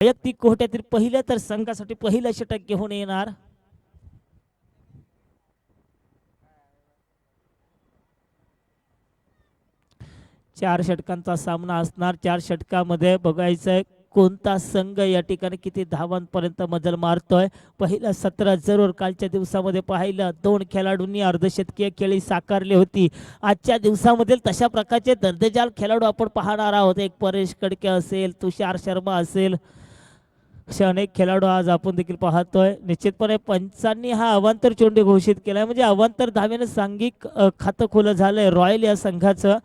वैयक्तिक कोट्यातील पहिल्या तर संघासाठी पहिलं षटक घेऊन येणार. चार षटकांचा सामना असणार. चार षटकामध्ये बघायचंय कोणता संघ या ठिकाणी किती धावांपर्यंत मजल मारतोय. पहिलं सत्र जरूर कालच्या दिवसामध्ये पाहिलं, दोन खेळाडूंनी अर्धशतकीय खेळी साकारली होती. आजच्या दिवसामधील तशा प्रकारचे दर्जेदार खेळाडू आपण पाहणार आहोत. एक परेश कडके असेल, तुषार शर्मा असेल, असे अनेक खेळाडू आज आपण देखील पाहतोय. निश्चितपणे पंचांनी हा अवांतर चेंडू घोषित केलाय, म्हणजे अवांतर धावेने सांघिक खातं खुलं झालंय रॉयल या संघाचं.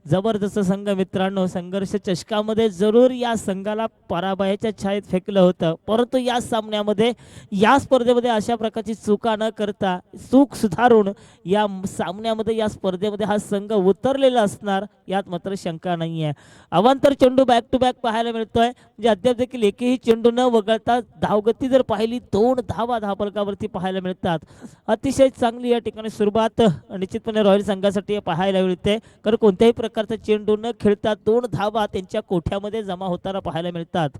जबरदस्त संघ मित्रांनो. संघर्ष चषकामध्ये जरूर या संघाला पराभवाच्या छायेत फेकलं होतं, परंतु या सामन्यामध्ये या स्पर्धेमध्ये अशा प्रकारची चुका न करता चूक सुधारून या सामन्यामध्ये या स्पर्धेमध्ये हा संघ उतरलेला असणार यात मात्र शंका नाही आहे. अवांतर चेंडू बॅक टू बॅक पाहायला मिळतोय, म्हणजे अद्याप देखील एकही चेंडू न वगळता धावगती जर पाहिली 2 धावा धावफलकावरती पाहायला मिळतात. अतिशय चांगली या ठिकाणी सुरुवात निश्चितपणे रॉयल संघासाठी पाहायला मिळते, कारण कोणत्याही प्रकारचा चेंडू न खेळता 2 धावा त्यांच्या कोठ्यामध्ये जमा होताना पाहायला मिळतात.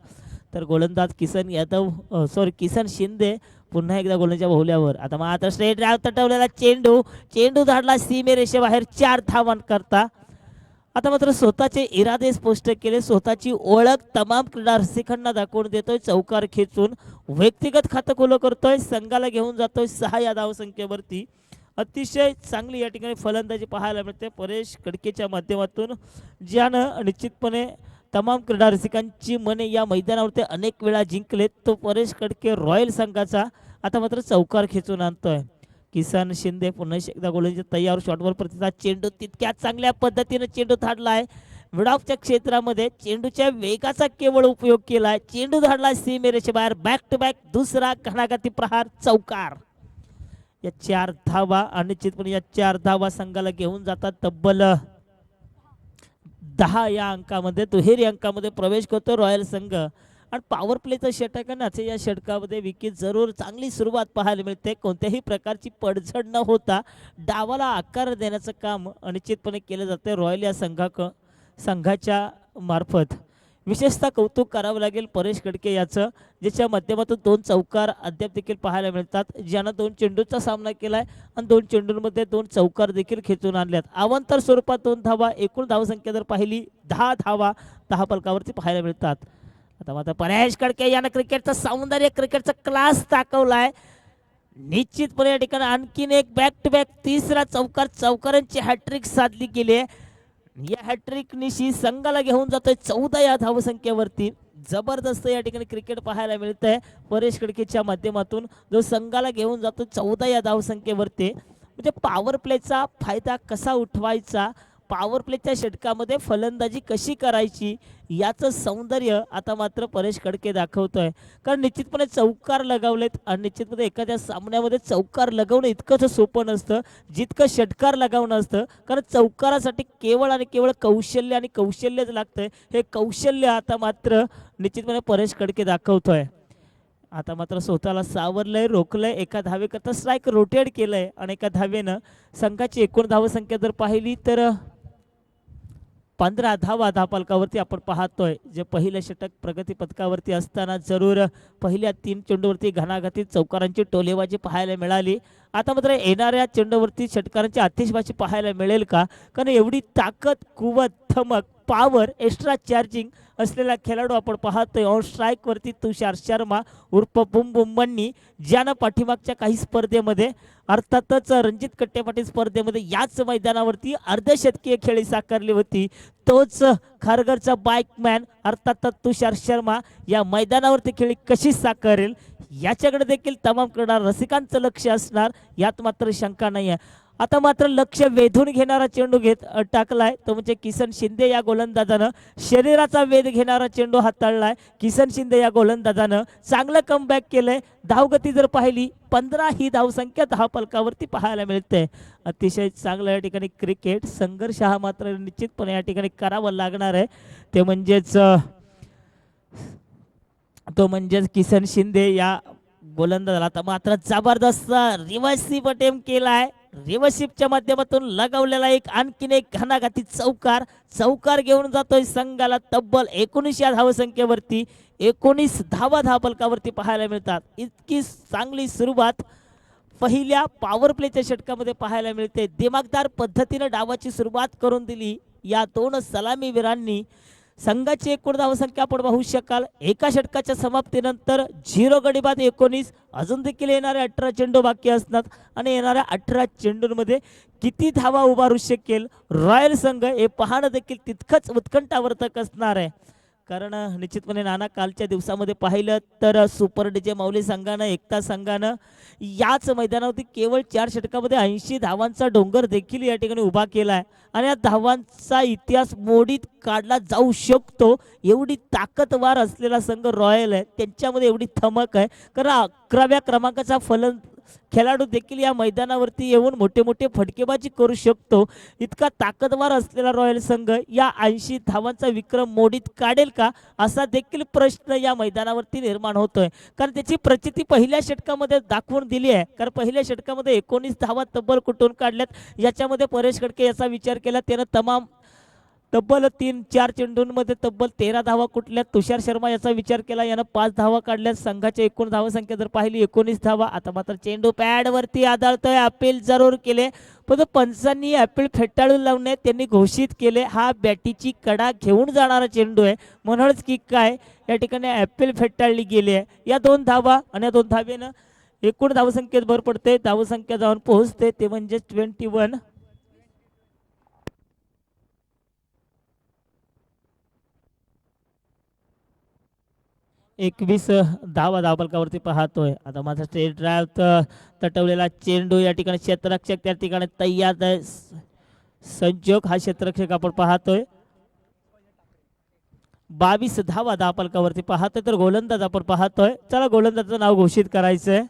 तर गोलंदाज किसन शिंदे पुन्हा एकदा गोलंदाजच्या बहुल्यावर. आता मात्र स्ट्रेट ड्राइव्ह तटवलेला चेंडू धाडला सीमेरेषेबाहेर 4 धावांकरता. आता मात्र स्वतःचे इरादे स्पष्ट केले, स्वतःची ओळख तमाम क्रीडा रसिकांना दाखवून देतोय. चौकार खेचून व्यक्तिगत खातं खुलं करतोय, संघाला घेऊन जातोय 6 या धावसंख्येवरती. अतिशय चांगली या ठिकाणी फलंदाजी पाहायला मिळते परेश कडकेच्या माध्यमातून, ज्यानं निश्चितपणे तमाम क्रीडा रसिकांची मने या मैदानावरती अनेक वेळा जिंकलेत. तो परेश कडके रॉयल संघाचा आता मात्र चौकार खेचून आणतोय. किसन शिंदे पुन्हा एकदा गोलंदाजी तयार, शॉटवर प्रतिसाद, चेंडू तितक्याच चांगल्या पद्धतीने चेंडू धाडलाय मिडऑफच्या क्षेत्रामध्ये. चेंडूच्या वेगाचा केवळ उपयोग केलाय, चेंडू धाडला सीमेरेषेबाहेर. बॅक टू बॅक दुसरा घणाघाती प्रहार, चौकार. या 4 धावा आणि निश्चितपणे या 4 धावा संघाला घेऊन जातात तब्बल 10 या अंकामध्ये, दुहेरी अंकामध्ये प्रवेश करतो रॉयल संघ. आणि पॉवर प्लेचं षटक आहे या षटकामध्ये विकेट जरूर चांगली सुरुवात पाहायला मिळते. कोणत्याही प्रकारची पडझड न होता डावाला आकार देण्याचं काम निश्चितपणे केलं जाते रॉयल या संघाच्या मार्फत. विशेषतः कौतुक करावं लागेल परेश कडके याचं, ज्याच्या माध्यमातून 2 चौकार अद्याप देखील पाहायला मिळतात, ज्यानं 2 चेंडूचा सामना केलाय आणि 2 चेंडूंमध्ये 2 चौकार देखील खेचून आणल्यात. अवांतर स्वरूपात 2 धावा, एकूण धावसंख्या जर पाहिली 10 धावा 10 फलकावरती पाहायला मिळतात. आता मात्र परेश कडके यानं क्रिकेटचं सौंदर्य, क्रिकेटचा क्लास दाखवलाय. निश्चितपणे या ठिकाणी आणखीन एक बॅक टू बॅक तिसरा चौकारांची हॅट्रिक साधली गेली. या हॅट्रिक निशी संघाला घेऊन जातोय 14 या धावसंख्येवरती. जबरदस्त या ठिकाणी क्रिकेट पाहायला मिळतंय परेश कडकेच्या माध्यमातून, जो संघाला घेऊन जातो 14 या धावसंख्येवरती. म्हणजे पॉवर प्लेचा फायदा कसा उठवायचा, पॉवर प्लेच्या षटकामध्ये फलंदाजी कशी करायची याचं सौंदर्य आता मात्र परेश कडके दाखवतोय. कारण निश्चितपणे चौकार लगावलेत आणि निश्चितपणे एखाद्या सामन्यामध्ये चौकार लगवणं इतकंच सोपं नसतं जितकं षटकार लगावणं असतं. कारण चौकारासाठी केवळ आणि केवळ कौशल्य आणि कौशल्यच लागतंय. हे कौशल्य आता मात्र निश्चितपणे परेश कडके दाखवतोय. आता मात्र स्वतःला सावरलंय, रोखलंय, एका धावेकरता स्ट्राईक रोटेट केलंय आणि एका धावेनं संघाची एकूण धावसंख्या जर पाहिली तर 15 धावा धावफलकावरती आपण पाहतोय. जे पहिलं षटक प्रगती पथकावरती असताना जरूर पहिल्या 3 चेंडूवरती घणाघाती चौकारांची टोलेबाजी पाहायला मिळाली. आता मात्र येणाऱ्या चेंडूवरती षटकारांची आतिषबाजी पाहायला मिळेल का, कारण एवढी ताकद, कुवत, धमक, पॉवर, एक्स्ट्रा चार्जिंग असलेला खेळाडू आपण पाहतोय. ऑन स्ट्राईक वरती तुषार शर्मा उर्फ बुम बुम मन्नी, ज्यानं पाठीमागच्या काही स्पर्धेमध्ये अर्थातच रणजित कट्टेपाटील स्पर्धेमध्ये याच मैदानावरती अर्धशतकीय खेळी साकारली होती. तोच खारघरचा बाईकमॅन अर्थातच तुषार शर्मा या मैदानावरती खेळी कशी साकारेल याच्याकडे देखील तमाम क्रीडा रसिकांचं लक्ष असणार यात मात्र शंका नाही आहे. आता मात्र लक्ष वेधून घेणारा चेंडू टाकलाय तो म्हणजे किसन शिंदे या गोलंदाजानं. शरीराचा वेध घेणारा चेंडू हाताळलाय किसन शिंदे या गोलंदाजानं. चांगलं कमबॅक केलंय. धावगती जर पाहिली 15 ही धावसंख्या 10 फलकावरती पाहायला मिळते. अतिशय चांगलं या ठिकाणी क्रिकेट. संघर्ष हा मात्र निश्चितपणे या ठिकाणी करावा लागणार आहे. ते म्हणजेच किसन शिंदे या गोलंदाजाला आता मात्र जबरदस्त रिव्हर्सिप अटेम्प्ट केलाय. रिव्हर्सिपच्या माध्यमातून लगावलेला आणखीन एक घणाघाती चौकार घेऊन जातोय संघाला तब्बल 19 या धावसंख्येवरती. 19 धावा धावफलकावरती पाहायला मिळतात. इतकी चांगली सुरुवात पहिल्या पॉवर प्लेच्या षटकामध्ये पाहायला मिळते. दिमागदार पद्धतीने डावाची सुरुवात करून दिली या दोन सलामीवीरांनी. संघाची एकूण धावसंख्या आपण पाहू शकाल. एका षटकाच्या समाप्तीनंतर 0 गडी बाद 19. अजून देखील येणारे 18 चेंडू बाकी असतात आणि येणाऱ्या 18 चेंडूंमध्ये किती धावा उभारू शकेल रॉयल संघ हे पाहणं देखील तितकंच उत्कंठावर्धक असणार आहे. कारण निश्चितपणे नाना कालच्या दिवसामध्ये पाहिलं तर सुपर डीजे माऊली संघानं एकता संघानं याच मैदानावरती केवळ 4 षटकामध्ये 80 धावांचा डोंगर देखील या ठिकाणी उभा केला आहे आणि या धावांचा इतिहास मोडीत काढला जाऊ शकतो एवढी ताकदवार असलेला संघ रॉयल आहे. त्यांच्यामध्ये एवढी थमक आहे कारण 11व्या क्रमांकाचा खेळाडू देखील या मैदानावरती येऊन मोठे मोठे फटकेबाजी करू शकतो. इतका ताकदवार असलेला रॉयल संघ या 80 धावांचा विक्रम मोडीत काढेल का असा देखील प्रश्न या मैदानावरती निर्माण होतोय. कारण त्याची प्रचिती पहिल्या षटकामध्ये दाखवून दिली आहे. कारण पहिल्या षटकामध्ये 19 धावा तब्बल कुठून काढल्यात. याच्यामध्ये परेश खडके याचा विचार केला त्यानं तब्बल 3-4 चेंडूंमध्ये तब्बल 13 धावा कुठल्यात. तुषार शर्मा याचा विचार केला यानं 5 धावा काढल्यात. संघाच्या एकूण धावसंख्या जर पाहिली 19 धावा. आता मात्र चेंडू पॅडवरती आदळतोय. अपील जरूर केले पण पंचांनी अपील फेटाळून लावणे त्यांनी घोषित केले हा बॅटीची कडा घेऊन जाणारा चेंडू आहे म्हणूनच की काय या ठिकाणी अपील फेटाळली गेली आहे. या 2 धावा आणि या 2 धावेनं एकूण धावसंख्येत भर पडते. धावसंख्या जाऊन पोहोचते ते म्हणजे 21. 21 धावा धावफलकावरती पाहतोय. आता माझा स्ट्रेट ड्राईव्ह तटवलेला चेंडू या ठिकाणी क्षेत्ररक्षक त्या ठिकाणी तयार आहे. संजोग हा क्षेत्ररक्षक आपण पाहतोय. 22 धावा धावफलकावरती पाहतोय तर गोलंदाज आपण पाहतोय. चला गोलंदाजाचं नाव घोषित करायचंय.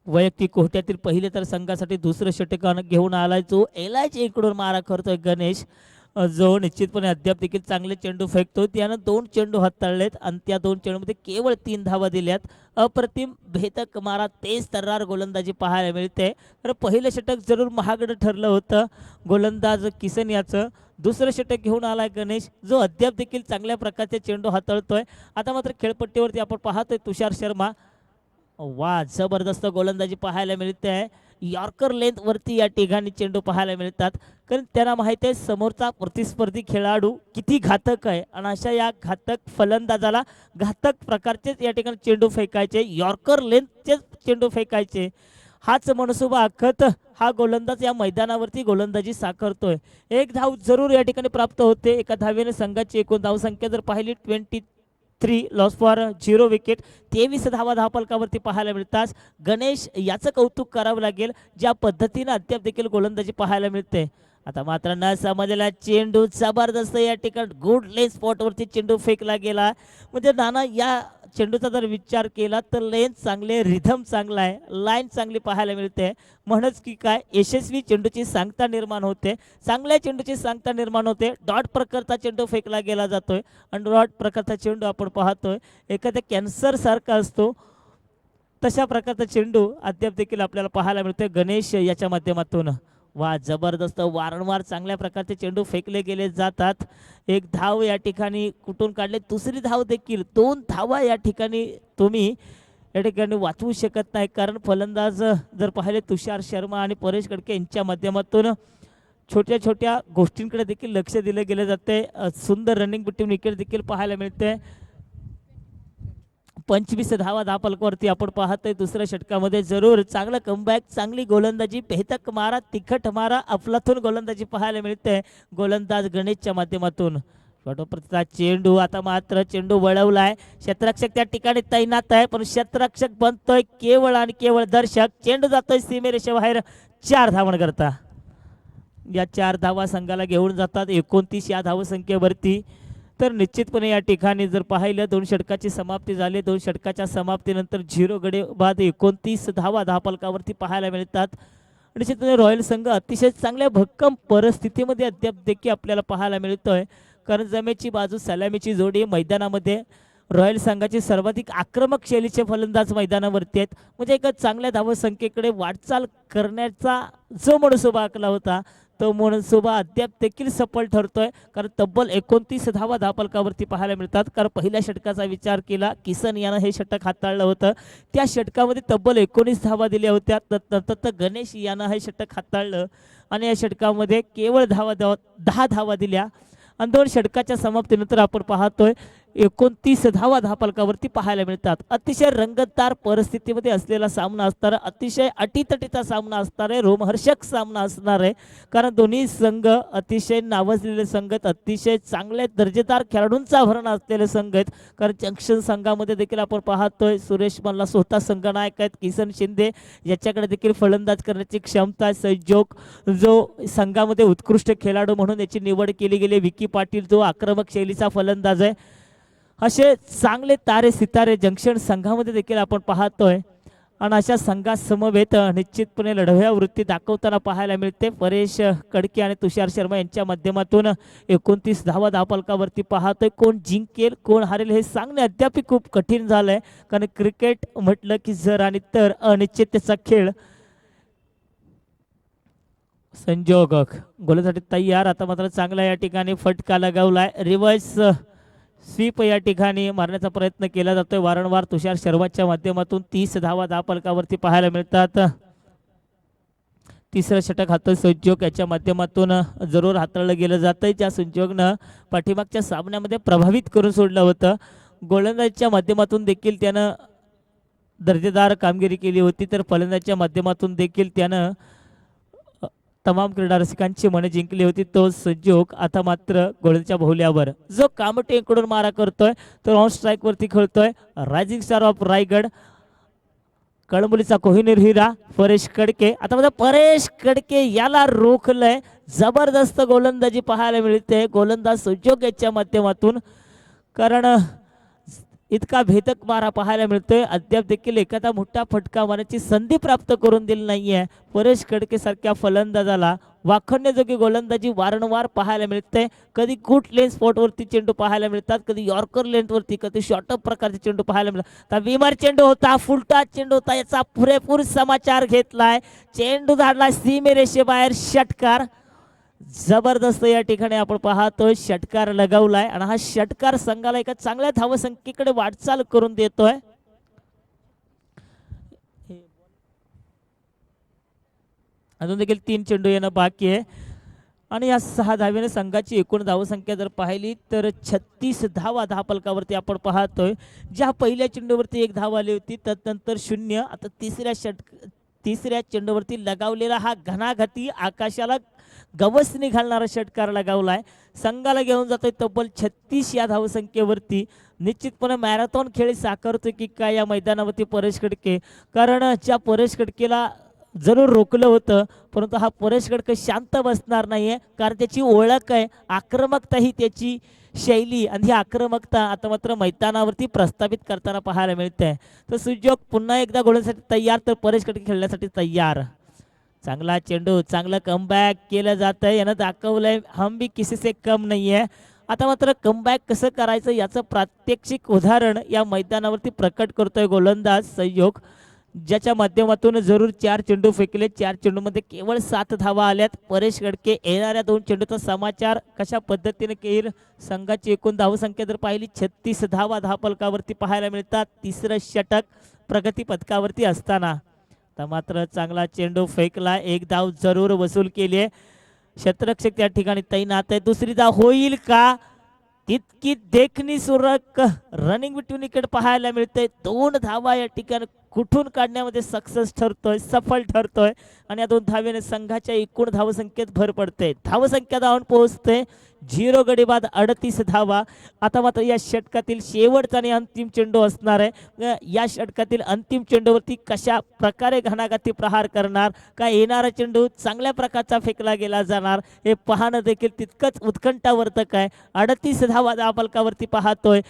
वैयक्तिक कोट्यातील पहिले तर संघासाठी दुसरं षटकानं घेऊन आलाय जो एलायच्या इकडून मारा करतोय गणेश जो निश्चितपणे अद्याप देखील चांगले चेंडू फेकतो. त्यानं 2 चेंडू हाताळलेत आणि त्या 2 चेंडूमध्ये केवळ 3 धावा दिल्यात. अप्रतिम भेदक मारा तेज तर्रार गोलंदाजी पाहायला मिळते. तर पहिलं षटक जरूर महागडं ठरलं होतं गोलंदाज किसन याचं. दुसरं षटक घेऊन आलाय गणेश जो अद्याप देखील चांगल्या प्रकारचे चेंडू हाताळतोय. आता मात्र खेळपट्टीवरती आपण पाहतोय तुषार शर्मा. वा जबरदस्त गोलंदाजी पाहायला मिळते आहे. यॉर्कर लेंथ वरती या ठिकाणी चेंडू पाहायला मिळतात कारण त्यांना माहिती आहे समोरचा प्रतिस्पर्धी खेळाडू किती घातक आहे आणि अशा या घातक फलंदाजाला घातक प्रकारचेच या ठिकाणी चेंडू फेकायचे. यॉर्कर लेंथचेच चेंडू फेकायचे हाच मनसुबा आखत हा गोलंदाज या मैदानावरती गोलंदाजी साकारतोय. 1 धाव जरूर या ठिकाणी प्राप्त होते. एका धावेने संघाची एकूण धावसंख्या जर पाहिली 23 लॉस फॉर 0 विकेट. 23 धावा धावफलकावरती पाहायला मिळतात. गणेश याचं कौतुक करावं लागेल ज्या पद्धतीने अद्याप देखील गोलंदाजी पाहायला मिळते. आता मात्र न समजलेला चेंडू जबरदस्त या ठिकाणी गुड लेन स्पॉटवरती चेंडू फेकला गेला. म्हणजे नाना या चेंडूचा जर विचार केला तर लेन चांगले रिथम चांगला आहे लाईन चांगली पाहायला मिळते म्हणूनच की काय यशस्वी चेंडूची सांगता निर्माण होते. चांगल्या चेंडूची सांगता निर्माण होते. डॉट प्रकारचा चेंडू फेकला गेला जातोय आणि डॉट प्रकारचा चेंडू आपण पाहतोय एखाद्या कॅन्सर सारखा असतो तशा प्रकारचा चेंडू अद्याप देखील आपल्याला पाहायला मिळतोय गणेश याच्या माध्यमातून. वा जबरदस्त वारंवार चांगल्या प्रकारचे चेंडू फेकले गेले जातात. 1 धाव या ठिकाणी कुठून काढले. दुसरी धाव देखील 2 धावा या ठिकाणी तुम्ही या ठिकाणी वाचवू शकत नाही कारण फलंदाज जर पाहिले तुषार शर्मा आणि परेश खडके यांच्या माध्यमातून छोट्या छोट्या गोष्टींकडे देखील लक्ष दिले गेले जाते. सुंदर रनिंग बिटवीन विकेट देखील पाहायला मिळते. 25 धावा धावफलकावरती आपण पाहतोय. दुसऱ्या षटकामध्ये जरूर चांगलं कमबॅक चांगली गोलंदाजी भेदक मारा तिखट मारा अफलातून गोलंदाजी पाहायला मिळते गोलंदाज गणेशच्या माध्यमातून. चेंडू आता मात्र चेंडू वळवलाय. क्षेत्ररक्षक त्या ठिकाणी तैनात आहे पण क्षेत्ररक्षक बनतोय केवळ आणि केवळ दर्शक. चेंडू जातोय सीमेरेषेबाहेर 4 धावण करता. या 4 धावा संघाला घेऊन जातात 29 या धावसंख्येवरती. तर निश्चितपणे या ठिकाणी जर पाहिलं 2 षटकाची समाप्ती झाली. 2 षटकाच्या समाप्तीनंतर 0 गडी बाद 29 धावा धावफलकावरती पाहायला मिळतात. निश्चितपणे रॉयल संघ अतिशय चांगल्या भक्कम परिस्थितीमध्ये अद्याप देखील आपल्याला पाहायला मिळतोय कारण जमेची बाजू सलामीची जोडी मैदानामध्ये रॉयल संघाची सर्वाधिक आक्रमक शैलीचे फलंदाज मैदानावरती आहेत. म्हणजे एका चांगल्या धावसंख्येकडे वाटचाल करण्याचा जो मनसुबा आखला होता तो मनसुबा अद्याप देखील सफल ठरतोय, कारण तब्बल 29 धावा धावफलकावरती पाहायला मिळतात. कारण पहिल्या षटकाचा विचार केला, किसन यानं हे षटक हाताळलं होतं, त्या षटकामध्ये तब्बल 19 धावा दिल्या होत्या. तर गणेश यानं हे षटक हाताळलं आणि या षटकामध्ये केवळ 10 धावा दिल्या आणि 2 षटकाच्या समाप्तीनंतर आपण पाहतोय 29 धावा धावफलकावरती पाहायला मिळतात. अतिशय रंगतदार परिस्थितीमध्ये असलेला सामना असणार, अतिशय अटीतटीचा सामना असणार आहे, रोमहर्षक सामना असणार आहे. कारण दोन्ही संघ अतिशय नावाजलेले संघ आहेत, अतिशय चांगले दर्जेदार खेळाडूंचा भरणा असलेले संघ आहेत. कारण जंक्शन संघामध्ये देखील आपण पाहतोय सुरेश मल्ला स्वतः संघनायक आहेत, किसन शिंदे याच्याकडे देखील फलंदाज करण्याची क्षमता आहे. संजोग जो संघामध्ये उत्कृष्ट खेळाडू म्हणून याची निवड केली गेली, विकी पाटील जो आक्रमक शैलीचा फलंदाज आहे. असे चांगले तारे सितारे जंक्शन संघामध्ये देखील आपण पाहतोय आणि अशा संघासमवेत निश्चितपणे लढव्या वृत्ती दाखवताना पाहायला मिळते. परेश कडके आणि तुषार शर्मा यांच्या माध्यमातून 29 धावा धावफलकावरती पाहतोय. कोण जिंकेल कोण हारेल हे सांगणे अद्याप खूप कठीण झालंय, कारण क्रिकेट म्हटलं की जर आणि तर अनिश्चिततेचा खेळ. संजोग गोलसाठी तयार, आता मात्र चांगला या ठिकाणी फटका लगावलाय. रिव्हर्स स्वीप या ठिकाणी मारण्याचा प्रयत्न केला जातोय वारंवार तुषार शर्माच्या माध्यमातून. 30 धावा धावफलकावरती पाहायला मिळतात. तिसरं षटक हातोय संजोग याच्या माध्यमातून जरूर हाताळलं गेलं जातंय, ज्या संजोगनं पाठीमागच्या सामन्यामध्ये प्रभावित करून सोडलं होतं. गोलंदाजीच्या माध्यमातून देखील त्यानं दर्जेदार कामगिरी केली होती, तर फलंदाजीच्या माध्यमातून देखील त्यानं तमाम क्रीडा रसिकांची मने जिंकली होती. तो संजोग आता मात्र गोलंदाजीच्या भोवल्यावर जो कामटेकडून मारा करतोय, तो ऑन स्ट्राईक वरती खेळतोय. रायझिंग स्टार ऑफ रायगड कळंबोलीचा कोहिनूर हिरा परेश कडके. आता माझा परेश कडके याला रोखलंय, जबरदस्त गोलंदाजी पाहायला मिळते गोलंदाज संजोग याच्या माध्यमातून, कारण इतका भेदक मारा पाहायला मिळतोय. अद्याप देखील एखादा मोठा फटका मारण्याची संधी प्राप्त करून दिली नाहीये परेश कडके सारख्या फलंदाजाला. वाखण्याजोगी गोलंदाजी वारंवार पाहायला मिळते. कधी गुड लेंथ स्पॉटवरती चेंडू पाहायला मिळतात, कधी यॉर्कर लेंथवरती, कधी शॉर्टअप प्रकारचे चेंडू पाहायला मिळतात. तर विमार चेंडू होता, फुलटा चेंडू होता, याचा पुरेपूर समाचार घेतलाय. चेंडू धाडला सीमेरेषेबाहेर, षटकार. जबरदस्त या ठिकाणी आपण पाहतोय षटकार लगावलाय आणि हा षटकार संघाला एका चांगल्या धावसंख्येकडे वाटचाल करून देतोय. अजून देखील 3 चेंडू येणं बाकी आहे आणि या 6 धावेने संघाची एकूण धावसंख्या जर पाहिली तर 36 धावा धावफलकावरती आपण पाहतोय. ज्या पहिल्या चेंडूवरती 1 धाव आली होती, त्यानंतर 0. आता तिसऱ्या चेंडूवरती लगावलेला हा घणाघाती आकाशाला गवसणी घालणारा षटकार लगावलाय. संघाला घेऊन जातोय तब्बल 36 या धावसंख्येवरती. निश्चितपणे मॅरेथॉन खेळ साकारतोय की काय या मैदानावरती परेश कडके, कारण ज्या परेश कडकेला जरूर रोखलं होतं, परंतु हा परेश कडके शांत बसणार नाहीये, कारण त्याची ओळख आहे, आक्रमकता ही त्याची शैली आणि ही आक्रमकता आता मात्र मैदानावरती प्रस्थापित करताना पाहायला मिळते. तर सुजोग पुन्हा एकदा गोलसाठी तयार, तर परेश कडके खेळण्यासाठी तयार. चांगला चेंडू, चांगलं कमबॅक केलं जातं आहे, यानं दाखवलंय हम भी किसी से कम नाही आहे. आता मात्र कमबॅक कसं करायचं याचं प्रात्यक्षिक उदाहरण या मैदानावरती प्रकट करतोय गोलंदाज संयोग, ज्याच्या माध्यमातून जरूर 4 चेंडू फेकले, 4 चेंडूमध्ये केवळ 7 धावा आल्यात. परेश कडके येणाऱ्या 2 चेंडूचा समाचार कशा पद्धतीने केल. संघाची एकूण धावसंख्या जर पाहिली 36 धावा धावफलकावरती पाहायला मिळतात. तिसरं षटक प्रगती पथकावरती असताना तर मात्र चांगला चेंडू फेकला, 1 धाव जरूर वसूल केली आहे. क्षेत्ररक्षक त्या ठिकाणी तैनात आहे. दुसरी धाव होईल का, तितकी देखणी सुरक रनिंग बिटवीन विकेट पाहायला मिळते. 2 धावा या ठिकाणी कुठून काढण्यामध्ये सक्सेस ठरतोय, सफल ठरतोय आणि या 2 धावेने संघाच्या एकूण धावसंख्येत भर पडते. धावसंख्या धावून पोहोचते 0 गडी बाद 38 धावा. आता मात्र या षटकातील शेवटचा आणि अंतिम चेंडू असणार आहे. या षटकातील अंतिम चेंडूवरती कशा प्रकारे घणाघाती प्रहार करणार, का येणारा चेंडू चांगल्या प्रकारचा फेकला गेला जाणार, हे पाहणं देखील तितकंच उत्कंठावर्धक आहे. 38 धावा धावफलकावरती पाहतोय.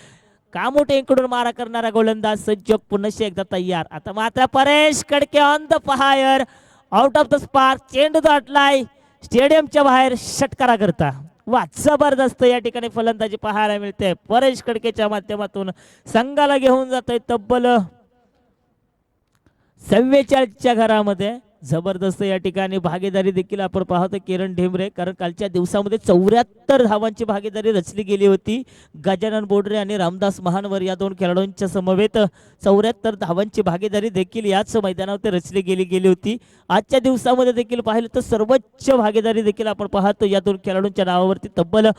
कामोटेकडून मारा करणारा गोलंदाज संजोग पुन्हा एकदा तयार. आता मात्र Paresh Kadke on the fire, out of the spark, चेंडू दाटलाय स्टेडियमच्या बाहेर षटकारा करता. वा, जबरदस्त या ठिकाणी फलंदाजी पाहायला मिळते परेश कडकेच्या माध्यमातून. संघाला घेऊन जातोय तब्बल 44च्या घरामध्ये. जबरदस्त या ठिकाणी भागीदारी देखील आपण पाहतो किरण ढेमरे, कारण कालच्या दिवसामध्ये 74 धावांची भागीदारी रचली गेली होती. गजानन बोडरे आणि रामदास महानवर या दोन खेळाडूंच्या समवेत 74 धावांची भागीदारी देखील याच मैदानावर रचली गेली होती. आजच्या दिवसामध्ये देखील पाहिलं तर सर्वोच्च भागीदारी देखील आपण पाहतो या दोन खेळाडूंच्या नावावरती. तब्बल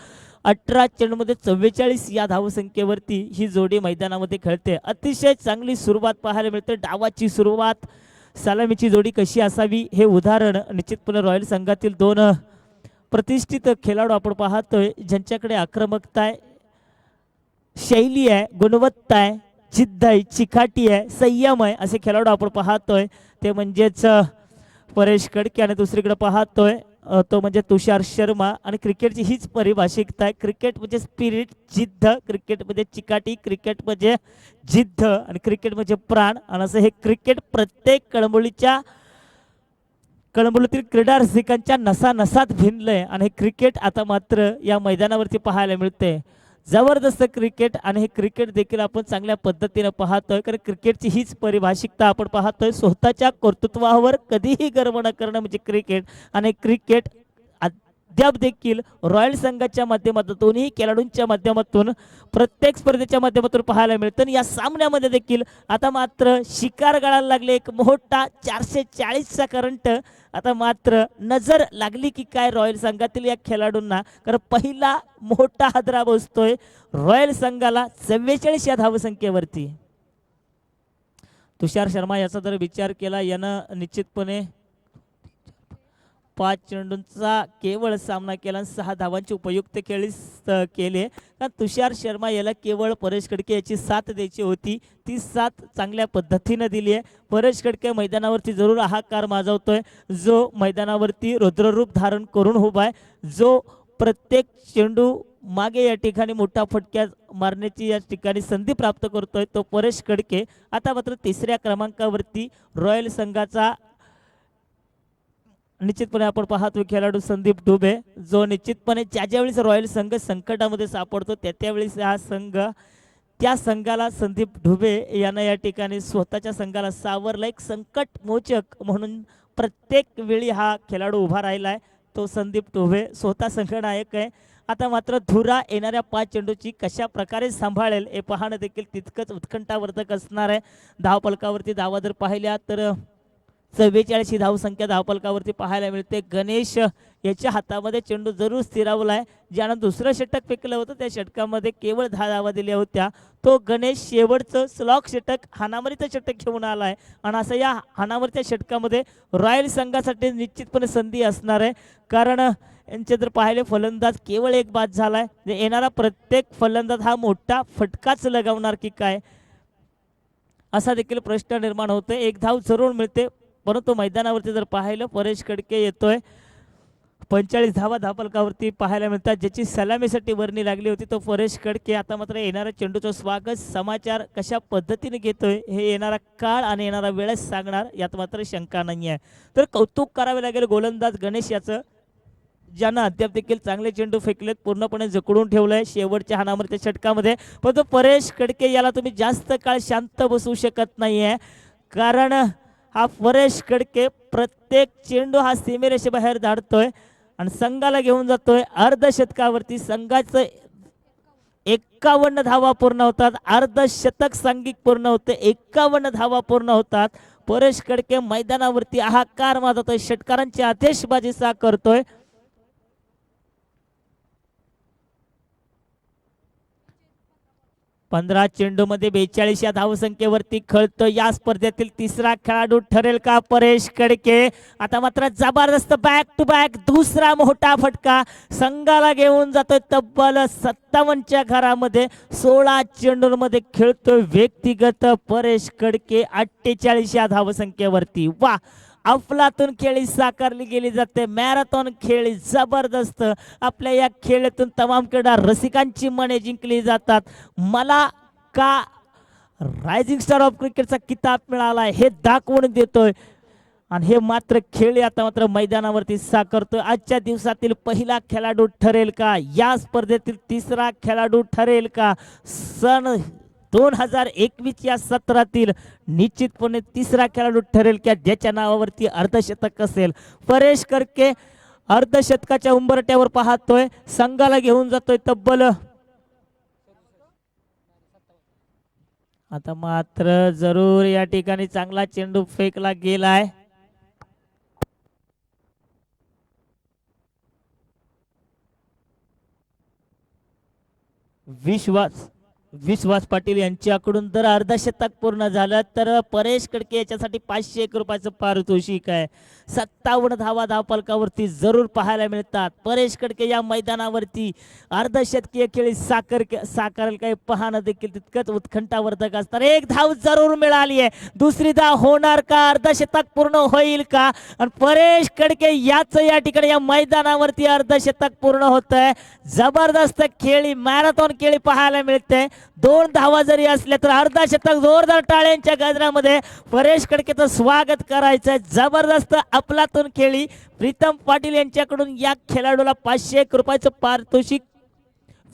18 चेंडूमध्ये 44 या धावसंख्येवरती ही जोडी मैदानामध्ये खेळते. अतिशय चांगली सुरुवात पाहायला मिळते. डावाची सुरुवात, सलामीची जोडी कशी असावी हे उदाहरण निश्चितपणे रॉयल संघातील दोन प्रतिष्ठित खेळाडू आपण पाहतोय, ज्यांच्याकडे आक्रमकता आहे, शैली आहे, गुणवत्ता आहे, जिद्द आहे, चिकाटी आहे, संयम आहे असे खेळाडू आपण पाहतोय. ते म्हणजेच परेश कडके आणि दुसरीकडे पाहतोय तो म्हणजे तुषार शर्मा. आणि क्रिकेटची हीच परिभाषिकता आहे. क्रिकेट म्हणजे स्पिरिट, जिद्द, क्रिकेट म्हणजे चिकाटी, क्रिकेट म्हणजे जिद्द आणि क्रिकेट म्हणजे प्राण. आणि असं हे क्रिकेट प्रत्येक कळंबोलीतील क्रीडा रसिकांच्या नसानसात भिनलंय. आणि हे क्रिकेट आता मात्र या मैदानावरती पाहायला मिळते. जबरदस्त क्रिकेट आणि हे क्रिकेट देखील आपण चांगल्या पद्धतीने पाहतोय, कारण क्रिकेटची हीच परिभाषिकता आपण पाहतोय. स्वतःच्या कर्तृत्वावर कधीही गर्व न करणं म्हणजे क्रिकेट. आणि क्रिकेट अद्याप देखील रॉयल संघाच्या माध्यमातून, दोन्ही खेळाडूंच्या माध्यमातून, प्रत्येक स्पर्धेच्या माध्यमातून पाहायला मिळतं. आणि या सामन्यामध्ये देखील आता मात्र शिकार गळायला लागले. एक मोठा 440चा करंट आता मात्र नजर लागली की काय रॉयल संघातील या खेळाडूंना, कारण पहिला मोठा हादरा बसतोय रॉयल संघाला 44 या धावसंख्येवरती. तुषार शर्मा याचा जर विचार केला, यानं निश्चितपणे 5 चेंडूंचा केवळ सामना केला, 6 धावांची उपयुक्त खेळी केले. कारण तुषार शर्मा याला केवळ परेश कडके याची साथ द्यायची होती, ती साथ चांगल्या पद्धतीने दिली आहे. परेश कडके मैदानावरती जरूर हाहाकार माजवतोय, जो मैदानावरती रुद्ररूप धारण करून उभा आहे, जो प्रत्येक चेंडू मागे या ठिकाणी मोठा फटक्या मारण्याची या ठिकाणी संधी प्राप्त करतोय तो परेश कडके. आता मात्र 3ऱ्या क्रमांकावरती रॉयल संघाचा निश्चितपणे आपण पाहतो खेळाडू संदीप डुबे, जो निश्चितपणे ज्यावेळेस रॉयल संघ संकटामध्ये सापडतो त्यावेळेस हा संघ, त्या संघाला संदीप डुबे यानं या ठिकाणी स्वतःच्या संघाला सावरला. एक संकट मोचक म्हणून प्रत्येक वेळी हा खेळाडू उभा राहिला आहे, तो संदीप डुबे स्वतः संघनायक आहे. आता मात्र धुरा येणाऱ्या 5 चेंडूची कशा प्रकारे सांभाळेल हे पाहणं देखील तितकंच उत्कंठावर्धक असणार आहे. धावफलकावरती धावा जर पाहिल्या तर 44 ही धावसंख्या धावफलकावरती पाहायला मिळते. गणेश याच्या हातामध्ये चेंडू जरूर स्थिरावला आहे. ज्यानं दुसरं षटक फेकलं होतं त्या षटकामध्ये केवळ 10 धावा दिल्या होत्या. तो गणेश शेवटचं स्लॉक षटक, हाणामारीचं षटक घेऊन आला आहे. आणि असं या हाणामारीच्या षटकामध्ये रॉयल संघासाठी निश्चितपणे संधी असणार आहे, कारण यांचे जर पाहिले फलंदाज केवळ एक बाद झाला आहे. येणारा प्रत्येक फलंदाज हा मोठा फटकाच लगावणार की काय असा देखील प्रश्न निर्माण होतोय. एक धाव जरूर मिळते, परंतु मैदानावरती जर पाहिलं परेश कडके येतोय. 45 धावा धावफलकावरती पाहायला मिळतात. ज्याची सलामीसाठी वर्णी लागली होती तो परेश कडके. आता मात्र येणाऱ्या चेंडूचं स्वागत, समाचार कशा पद्धतीने घेतोय हे येणारा काळ आणि येणारा वेळच सांगणार, यात मात्र शंका नाही आहे. तर कौतुक करावे लागेल गोलंदाज गणेश याचं, ज्यानं अद्याप देखील चांगले चेंडू फेकलेत, पूर्णपणे जकडून ठेवलंय शेवटच्या हाणामारीच्या षटकामध्ये. पण तो परेश कडके याला तुम्ही जास्त काळ शांत बसवू शकत नाहीये, कारण हा परेश कडके प्रत्येक चेंडू हा सीमेरेषेबाहेर धाडतोय आणि संघाला घेऊन जातोय अर्धशतकावरती. संघाचं 51 धावा पूर्ण होतात, अर्धशतक सांघिक पूर्ण होते, 51 धावा पूर्ण होतात. परेश कडके मैदानावरती हाहाकार माजवतोय, षटकारांची आतिषबाजी करतोय. पंधरा चेंडूमध्ये 42 या धावसंख्येवरती खेळतो. या स्पर्धेतील 3रा खेळाडू ठरेल का परेश कडके. आता मात्र जबरदस्त बॅक टू बॅक दुसरा मोठा फटका संघाला घेऊन जातोय. तब्बल 57च्या घरामध्ये 16 चेंडूंमध्ये खेळतोय व्यक्तिगत परेश कडके 48 या धावसंख्येवरती. वा, अफलातून खेळी साकारली गेली जाते, मॅरेथॉन खेळी जबरदस्त. आपल्या या खेळातून तमाम क्रीडा रसिकांची मने जिंकली जातात. मला का रायझिंग स्टार ऑफ क्रिकेटचा किताब मिळाला हे दाखवून देतोय. आणि हे मात्र खेळी आता मात्र मैदानावरती साकारतोय. आजच्या दिवसातील पहिला खेळाडू ठरेल का, या स्पर्धेतील 3रा खेळाडू ठरेल का. सन 2021 या सत्रातील निश्चितपणे तिसरा खेळाडू ठरेल की ज्याच्या नावावरती अर्धशतक असेल. परेश कडके अर्धशतकाच्या उंबरट्यावर पाहतोय, संघाला घेऊन जातोय तब्बल. आता मात्र जरूर या ठिकाणी चांगला चेंडू फेकला गेलाय. विश्वास पाटील यांच्याकडून जर अर्धशतक पूर्ण झालं तर परेश कडके याच्यासाठी 501 रुपयाचं पारितोषिक आहे. 57 धावा धावफलकावरती जरूर पाहायला मिळतात. परेश कडके या मैदानावरती अर्धशतकीय खेळी साकारेल काही पाहणं देखील तितकंच उत्कंठावर्धक असणार. एक धाव जरूर मिळाली आहे, दुसरी धाव होणार का, अर्धशतक पूर्ण होईल का? आणि परेश कडके याच या ठिकाणी या मैदानावरती अर्धशतक पूर्ण होत आहे. जबरदस्त खेळी, मॅरेथॉन खेळी पाहायला मिळते. 2 धावा जरी असल्या तर अर्धशतक. जोरदार टाळ्यांच्या गजरामध्ये परेश कडकेचं स्वागत करायचंय. जबरदस्त अफलातून खेळी. प्रीतम पाटील यांच्याकडून या खेळाडूला 501 रुपयाचं पारितोषिक,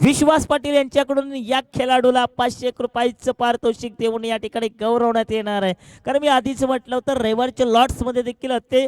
विश्वास पाटील यांच्याकडून या खेळाडूला 501 रुपयाचं पारितोषिक देऊन या ठिकाणी गौरवण्यात येणार आहे. कारण मी आधीच म्हटलं होतं रविवारच्या लॉट्स मध्ये देखील ते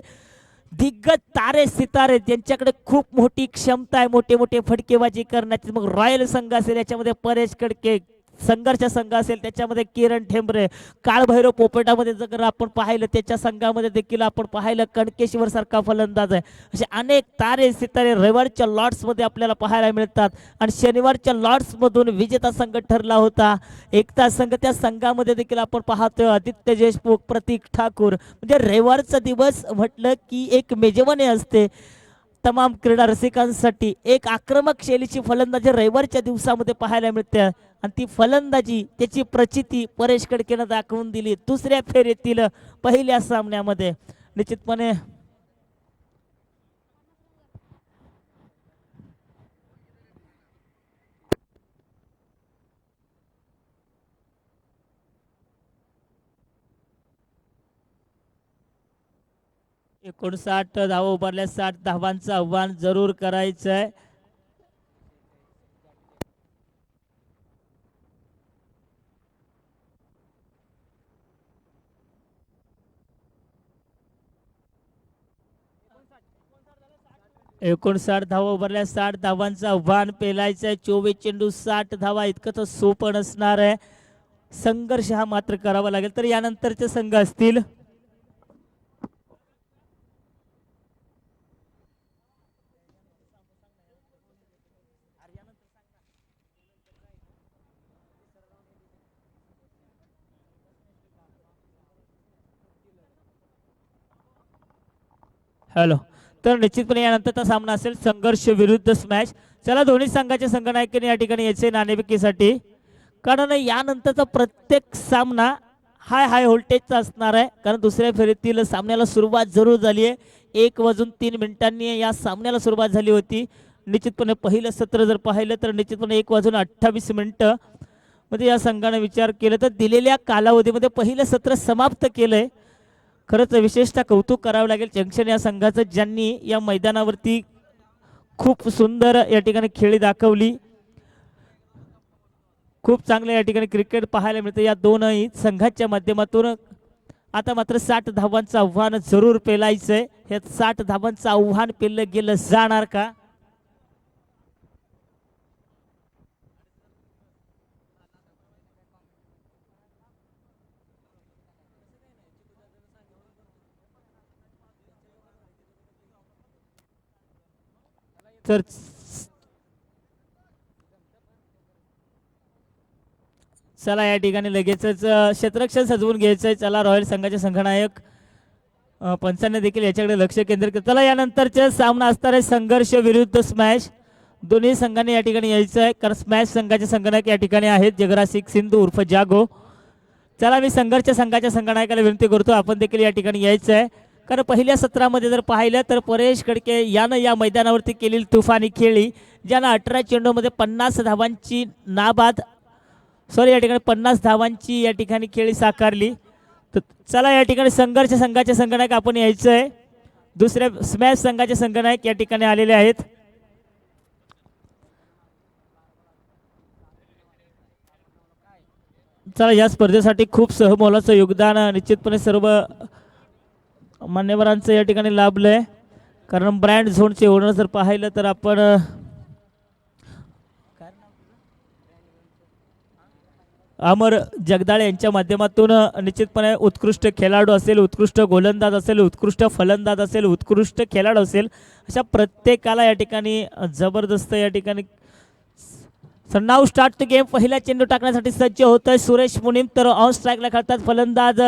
दिग्गज तारे सितारे त्यांच्याकडे खूप मोठी क्षमता आहे मोठे मोठे फटकेबाजी करण्याची. मग रॉयल संघ असेल याच्यामध्ये परेश कडके, संघर्ष संघ असेल त्याच्यामध्ये किरण ठेंबरे, काळभैरव पोपेटामध्ये जर आपण पाहिलं त्याच्या संघामध्ये देखील आपण पाहिलं कणकेश्वर सारखा फलंदाज आहे. असे अनेक तारे सितारे रविवारच्या लॉट्स मध्ये आपल्याला पाहायला मिळतात. आणि शनिवारच्या लॉट्स मधून विजेता संघ ठरला होता एकता संघ. त्या संघामध्ये देखील आपण पाहतोय आदित्य देशमुख, प्रतीक ठाकूर. म्हणजे रविवारचा दिवस म्हटलं की एक मेजवानी असते तमाम क्रीडा रसिकांसाठी. एक आक्रमक शैलीची फलंदाजी रविवारच्या दिवसामध्ये पाहायला मिळते आणि ती फलंदाजी त्याची प्रचिती परेश कडकेनं दाखवून दिली दुसऱ्या फेरीतील पहिल्या सामन्यामध्ये. निश्चितपणे एकोणसाठ धावा उभारल्या, 60 धावांचं आव्हान जरूर करायचंय. एकोणसाठ धावा उभारल्या, 60 धावांचं आव्हान पेलायचंय. 24 चेंडू 60 धावा, इतकं तर सोपं नसणार आहे. संघर्ष हा मात्र करावा लागेल. तर यानंतरचे संघ असतील हॅलो. तर निश्चितपणे यानंतरचा सामना असेल संघर्ष विरुद्ध स्मॅश. चला दोन्ही संघाच्या संघनायकांनी या ठिकाणी याचे नाणेफेकीसाठी, कारण यानंतरचा प्रत्येक सामना हाय व्होल्टेजचा असणार आहे. कारण दुसऱ्या फेरीतील सामन्याला सुरुवात जरूर झाली आहे. 1:03 या सामन्याला सुरुवात झाली होती. निश्चितपणे पहिलं सत्र जर पाहिलं तर निश्चितपणे 1:28 मध्ये या संघाने विचार केला तर दिलेल्या कालावधीमध्ये पहिलं सत्र समाप्त केलंय. खरंच विशेषतः कौतुक करावं लागेल जंक्शन या संघाचं, ज्यांनी या मैदानावरती खूप सुंदर या ठिकाणी खेळी दाखवली. खूप चांगले या ठिकाणी क्रिकेट पाहायला मिळतं या दोनही संघाच्या माध्यमातून. आता मात्र 60 धावांचं आव्हान जरूर पेलायचंय. हे 60 धावांचं आव्हान पेललं गेलं जाणार का? तर चला या ठिकाणी लगेचच क्षेत्ररक्षण सजवून घ्यायचंय. चला रॉयल संघाचे संघनायक पंचांनी देखील याच्याकडे लक्ष केंद्रित केलं. चला यानंतरचा सामना असणार आहे संघर्ष विरुद्ध स्मॅश. दोन्ही संघांनी या ठिकाणी यायचं आहे कारण स्मॅश संघाचे संघनायक या ठिकाणी आहेत जगराज सिंधू उर्फ जागो. चला मी संघर्ष संघाच्या संघनायकाला विनंती करतो आपण देखील या ठिकाणी यायचं आहे. कारण पहिल्या सत्रामध्ये जर पाहिलं तर परेश कडके यानं या मैदानावरती केलेली तुफानी खेळी, ज्यानं 18 चेंडूमध्ये 50 धावांची नाबाद या ठिकाणी 50 धावांची या ठिकाणी खेळी साकारली. तर चला या ठिकाणी संघर्ष संघाचे संघनायक आपण यायचं आहे. दुसऱ्या स्मॅश संघाचे संघनायक या ठिकाणी आलेले आहेत. चला या स्पर्धेसाठी खूप सहमोलाचं योगदान निश्चितपणे सर्व मान्यवरांचं या ठिकाणी लाभलंय. कारण ब्रँड झोनचे ओनर जर पाहिलं तर आपण अमर जगदाळे यांच्या माध्यमातून निश्चितपणे उत्कृष्ट खेळाडू असेल, उत्कृष्ट गोलंदाज असेल, उत्कृष्ट फलंदाज असेल, उत्कृष्ट खेळाडू असेल, अशा प्रत्येकाला या ठिकाणी जबरदस्त या ठिकाणी. Sir now start the game. पहिला चेंडू टाकण्यासाठी सज्ज होत आहे सुरेश मुनीम, तर ऑन स्ट्राईकला खेळतात फलंदाज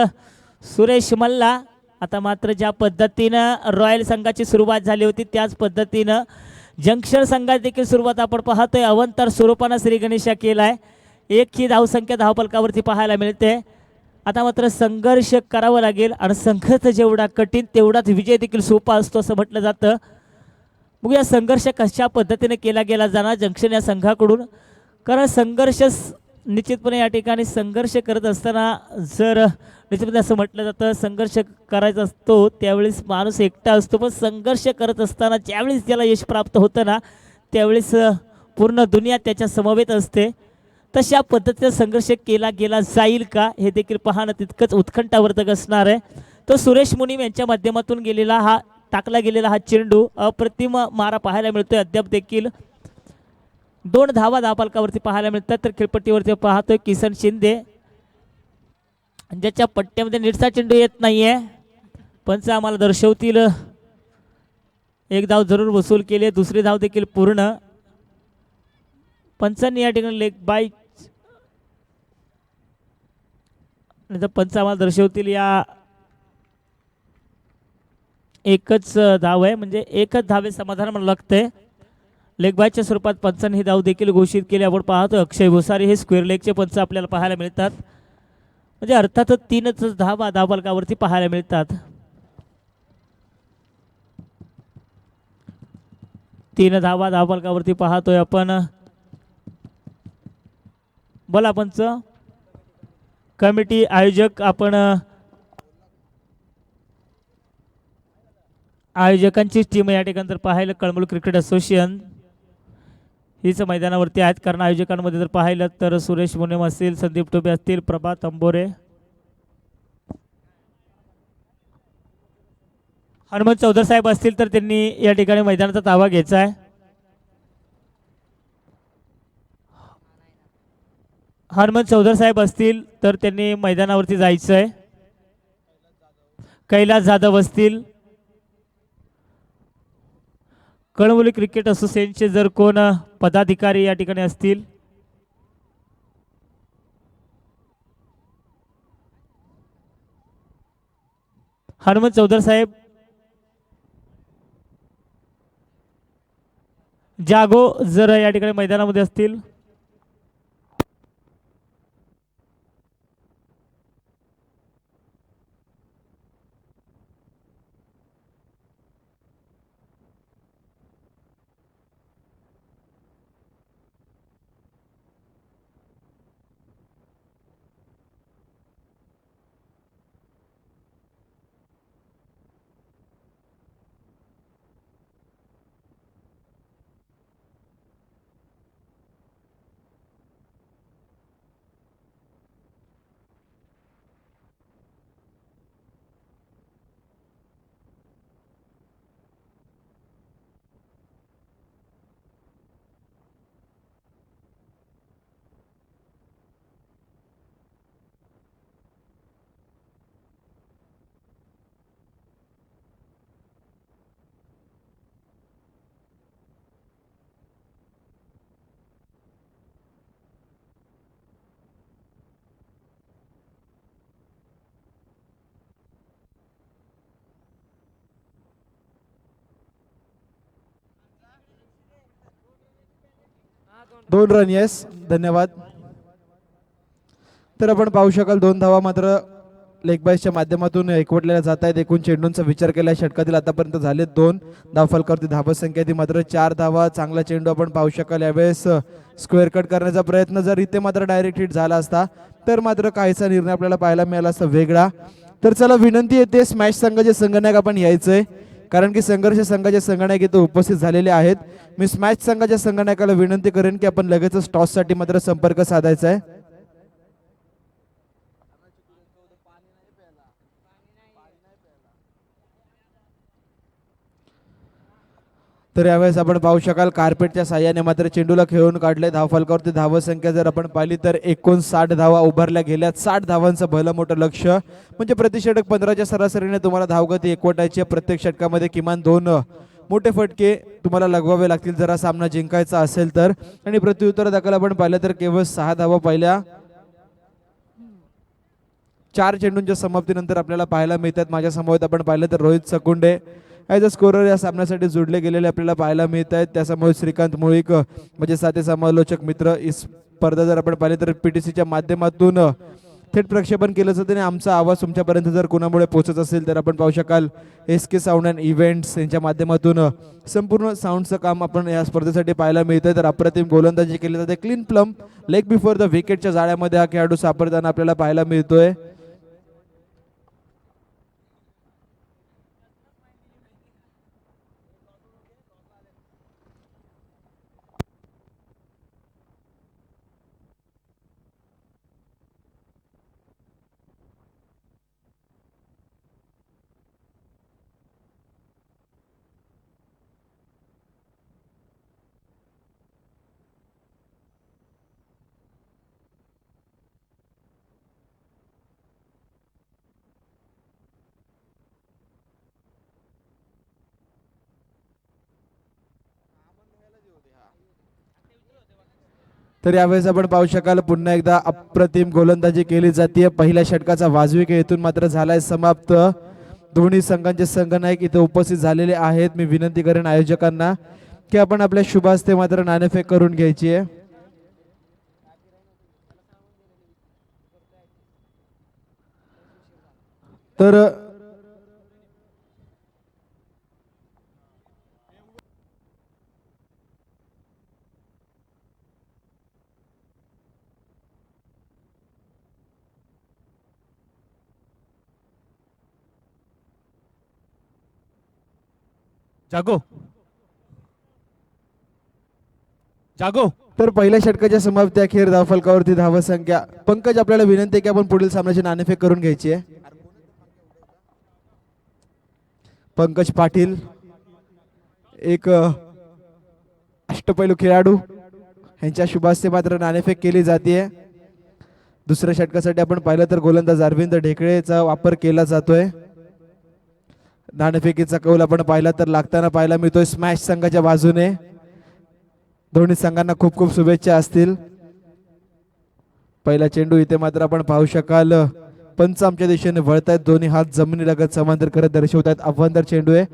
सुरेश मल्ला. आता मात्र ज्या पद्धतीनं रॉयल संघाची सुरुवात झाली होती त्याच पद्धतीनं जंक्शन संघात देखील सुरुवात आपण पाहतोय. अवंतर स्वरूपानं श्री गणेशा केलाय. एक ही धावसंख्या धावफलकावरती पाहायला मिळते. आता मात्र संघर्ष करावा लागेल आणि संघर्ष जेवढा कठीण तेवढाच विजय देखील सोपा असतो असं म्हटलं जातं. बघूया संघर्ष कशा पद्धतीने केला गेला जाणार जंक्शन या संघाकडून. कारण संघर्ष निश्चितपणे या ठिकाणी संघर्ष करत असताना जर निश्चितपणे असं म्हटलं जातं संघर्ष करायचा असतो त्यावेळेस माणूस एकटा असतो, पण संघर्ष करत असताना ज्यावेळेस त्याला यश प्राप्त होतं ना त्यावेळेस पूर्ण दुनिया त्याच्या समवेत असते. तशा पद्धतीचा संघर्ष केला गेला जाईल का हे देखील पाहणं तितकंच उत्कंठावर्धक असणार आहे. तो सुरेश मुनीम यांच्या माध्यमातून गेलेला हा टाकला गेलेला हा चेंडू अप्रतिम मारा पाहायला मिळतोय. अद्याप देखील 2 धावा धावफलकावरती पाहायला मिळतात. तर खेळपट्टीवरती पाहतोय किसन शिंदे ज्याच्या पट्ट्यामध्ये नीटचा चेंडू येत नाहीये. पंच आम्हाला दर्शवतील एक धाव जरूर वसूल केली, दुसरी धाव देखील पूर्ण. पंचांनी या ठिकाणी लेग बाय पंच आम्हाला दर्शवतील या एकच धाव आहे, म्हणजे एकच धावे समाधान मला लागतंय. लेग बायच्या स्वरूपात पंचांनी ही धाव देखील घोषित केली. आपण पाहतो अक्षय भोसारी हे स्क्वेअर लेगचे पंच आपल्याला पाहायला मिळतात. म्हणजे अर्थातच 3च धावा धावफलकावरती पाहायला मिळतात. 3 धावा धावफलकावरती पाहतोय आपण. बोला पंच. कमिटी आयोजक आपण आयोजकांची टीम या ठिकाणी जर पाहिलं कळमूर क्रिकेट असोसिएशन हीच मैदानावरती आहेत. कारण आयोजकांमध्ये जर पाहिलं तर सुरेश मुनेम असतील, संदीप टोपे असतील, प्रभात अंबोरे, हनुमंत चौधर साहेब असतील तर त्यांनी या ठिकाणी मैदानाचा ताबा घ्यायचा आहे. हनुमंत चौधर साहेब असतील तर त्यांनी मैदानावरती जायचं आहे. कैलास जाधव असतील, कळमोली क्रिकेट असोसिएशनचे जर कोण पदाधिकारी या ठिकाणी असतील हनुमंत चौधर साहेब, जागो जर या ठिकाणी मैदानामध्ये असतील. दोन रन. येस, धन्यवाद. तर आपण पाहू शकाल 2 धावा मात्र लेग बायच्या माध्यमातून एकवटलेल्या जात आहेत. एकूण चेंडूंचा विचार केला षटकातील आतापर्यंत झाले 2 धावफलकावरती धावसंख्या ती मात्र 4 धावा. चांगला चेंडू आपण पाहू शकाल. यावेळेस स्क्वेअर कट करण्याचा प्रयत्न जर इथे मात्र डायरेक्ट हिट झाला असता तर मात्र काहीसा निर्णय आपल्याला पाहायला मिळाला असता वेगळा. तर चला विनंती येते स्मॅश संघाचे संगणक आपण यायचंय, कारण की संघर्ष संघाचे संगणक इथे उपस्थित झालेले आहेत. मी स्मॅच संघाच्या संगणकाला विनंती करेन की आपण लगेचच टॉससाठी मात्र संपर्क साधायचा आहे. तर यावेळेस आपण पाहू शकाल कार्पेटच्या साह्याने मात्र चेंडूला खेळून काढले. धावफलकावरती धाव संख्या जर आपण पाहिली तर 59 धावा उभारल्या गेल्यात. 60 धावांचं भलं मोठं लक्ष, म्हणजे प्रति षटक 15च्या सरासरीने तुम्हाला धावगती एकवटायची आहे. प्रत्येक षटकामध्ये किमान 2 मोठे फटके तुम्हाला लगवावे लागतील जर हा सामना जिंकायचा असेल तर. आणि प्रत्युत्तर दाखल आपण पाहिलं तर केवळ 6 धावा पहिल्या 4 चेंडूंच्या समाप्तीनंतर आपल्याला पाहायला मिळतात. माझ्या समोर आपण पाहिलं तर रोहित सकुंडे ॲज अ स्कोरर या सामन्यासाठी जोडले गेलेले आपल्याला पाहायला मिळत आहेत. त्यासमोर श्रीकांत मुळीक म्हणजे साथे समालोचक मित्र. ही स्पर्धा जर आपण पाहिली तर PTCच्या माध्यमातून थेट प्रक्षेपण केलं जातं आणि आमचा आवाज तुमच्यापर्यंत जर कोणामुळे पोहोचत असेल तर आपण पाहू शकाल SK साऊंड अँड इव्हेंट्स यांच्या माध्यमातून संपूर्ण साऊंडचं काम आपण या स्पर्धेसाठी पाहायला मिळतंय. तर अप्रतिम गोलंदाजी केली जाते. Clean plum leg before the विकेटच्या जाळ्यामध्ये हा खेळाडू सापडताना आपल्याला पाहायला मिळतोय. तर यावेळेस आपण पाहू शकाल पुन्हा एकदा अप्रतिम गोलंदाजी केली जाते. पहिल्या षटकाचा वाजवी खेळ इथून मात्र झालाय समाप्त. दोन्ही संघांचे संघनायक इथे उपस्थित झालेले आहेत. मी विनंती करेन आयोजकांना की आपण आपल्या शुभ हस्ते मात्र नाणेफेक करून घ्यायची आहे. तर जागो जागो तर पहिल्या षटकाच्या समाप्ती अखेर धावफलकावरती धावसंख्या. पंकज आपल्याला विनंती आहे की आपण पुढील सामन्याची नाणेफेक करून घ्यायची आहे. पंकज पाटील एक अष्टपैलू खेळाडू यांच्या शुभास्ते मात्र नाणेफेक केली जाते. दुसऱ्या षटकासाठी आपण पाहिलं तर गोलंदाज अरविंद ढेकळेचा वापर केला जातोय. नाणेफेकीचा कौल आपण पाहिला तर लागताना पाहायला मिळतोय स्मॅश संघाच्या बाजूने. दोन्ही संघांना खूप खूप शुभेच्छा असतील. पहिला चेंडू इथे मात्र आपण पाहू शकाल पंच आमच्या दिशेने वळतायत. दोन्ही हात जमिनीलगत समांतर करत दर्शवतात. अवांतर चेंडू आहे.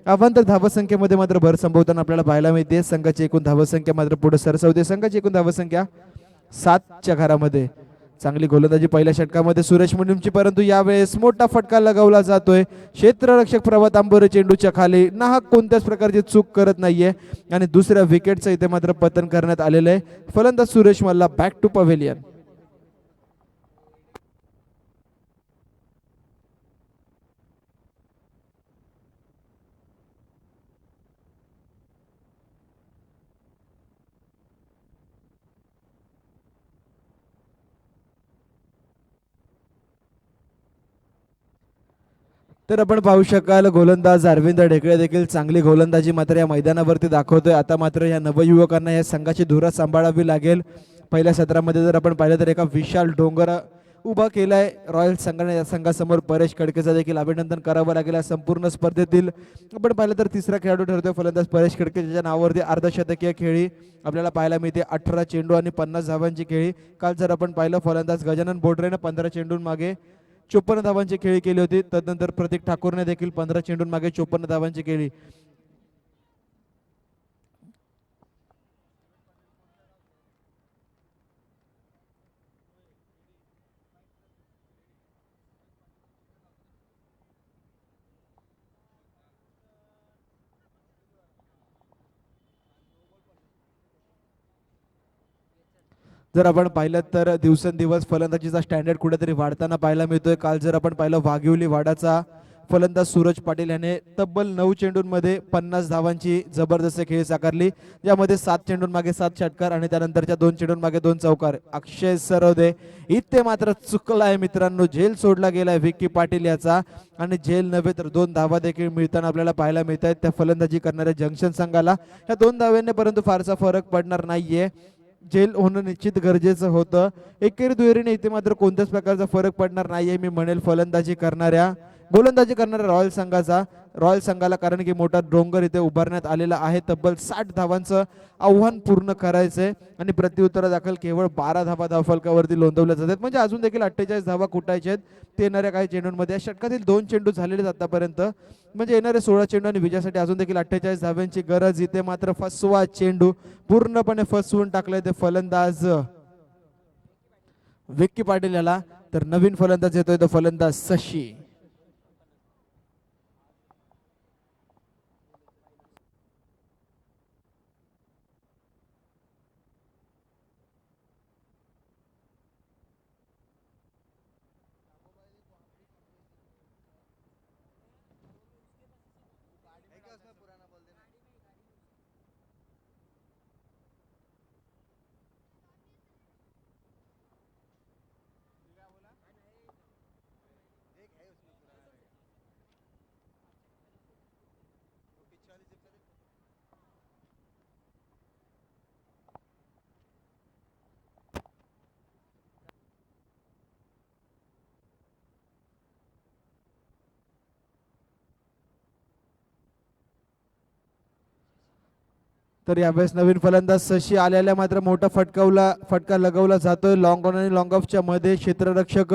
अवांतर धावसंख्येमध्ये मात्र भर संभवताना आपल्याला पाहायला मिळते. संघाची एकूण धावसंख्या मात्र पुढे सरसवते. संघाची एकूण धावसंख्या 7च्या घरामध्ये. चांगली गोलंदाजी पहिल्या षटकामध्ये सुरेश मुंडीमची, परंतु यावेळेस मोठा फटका लगावला जातोय. क्षेत्ररक्षक प्रभात आंबोरे चेंडूच्या खाली नाहक कोणत्याच प्रकारची चूक करत नाहीये आणि दुसऱ्या विकेटचं इथे मात्र पतन करण्यात आलेलं आहे. फलंदाज सुरेश मल्ला बॅक टू पवेलियन. तर आपण पाहू शकाल गोलंदाज अरविंद ढेकळे देखील चांगली गोलंदाजी मात्र या मैदानावरती दाखवतोय. आता मात्र या नवयुवकांना या संघाची धुरा सांभाळावी लागेल. पहिल्या सत्रामध्ये जर आपण पाहिलं तर एका विशाल डोंगर उभा केलाय रॉयल संघाने. या संघासमोर परेश खडकेचा देखील अभिनंदन करावं लागेल. या संपूर्ण स्पर्धेतील आपण पाहिलं तर तिसरा खेळाडू ठरतोय फलंदाज परेश खडके, ज्याच्या नावावरती अर्धशतकीय खेळी आपल्याला पाहायला मिळते. 18 चेंडू आणि 50 धावांची खेळी. काल जर आपण पाहिलं फलंदाज गजानन बोडरेने 15 चेंडून मागे 54 धावांची खेळी केली होती. तदनंतर प्रतीक ठाकूरने देखील 15 चेंडून मागे 54 धावांची खेळी. जर आपण पाहिलं तर दिवसेंदिवस फलंदाजीचा स्टँडर्ड कुठेतरी वाढताना पाहायला मिळतोय. काल जर आपण पाहिलं वाघिवली वाडाचा फलंदाज सूरज पाटील याने तब्बल 9 चेंडूंमध्ये 50 धावांची जबरदस्त खेळी साकारली, ज्यामध्ये 7 चेंडूंमागे 7 षटकार आणि त्यानंतरच्या 2 चेंडूंमागे 2 चौकार. अक्षय सरवदे इथे मात्र चुकलाय मित्रांनो, झेल सोडला गेलाय विक्की पाटील याचा आणि झेल नव्हे तर 2 धावा देखील मिळताना आपल्याला पाहायला मिळत आहेत त्या फलंदाजी करणाऱ्या जंक्शन संघाला. या 2 धाव्यांनी परंतु फारसा फरक पडणार नाहीये, झेल होणं निश्चित गरजेचं होतं. एकेरी दुहेरीने इथे मात्र कोणत्याच प्रकारचा फरक पडणार नाहीये मी म्हणेल गोलंदाजी करणाऱ्या रॉयल संघाला, कारण की मोठा डोंगर इथे उभारण्यात आलेला आहे. तब्बल 60 धावांचं आव्हान पूर्ण करायचंय आणि प्रत्युत्तर दाखल केवळ 12 धावा धावफलकावरती नोंदवल्या जातात, म्हणजे अजून देखील 48 धावा कुटायच्या आहेत. ते येणाऱ्या काही चेंडूंमध्ये या षटकातील 2 चेंडू झालेले आतापर्यंत, म्हणजे येणारे 16 चेंडू आणि विजयासाठी अजून देखील 48 धाव्यांची गरज. इथे मात्र फसवा चेंडू पूर्णपणे फसवून टाकलाय ते फलंदाज विक्की पाटील याला. तर नवीन फलंदाज येतोय तो फलंदाज शशी. तर यावेळेस नवीन फलंदाज शशी आलेला मात्र मोठा फटका लगवला जातोय. लॉंग ऑन आणि लॉंग ऑफच्या मध्ये क्षेत्ररक्षक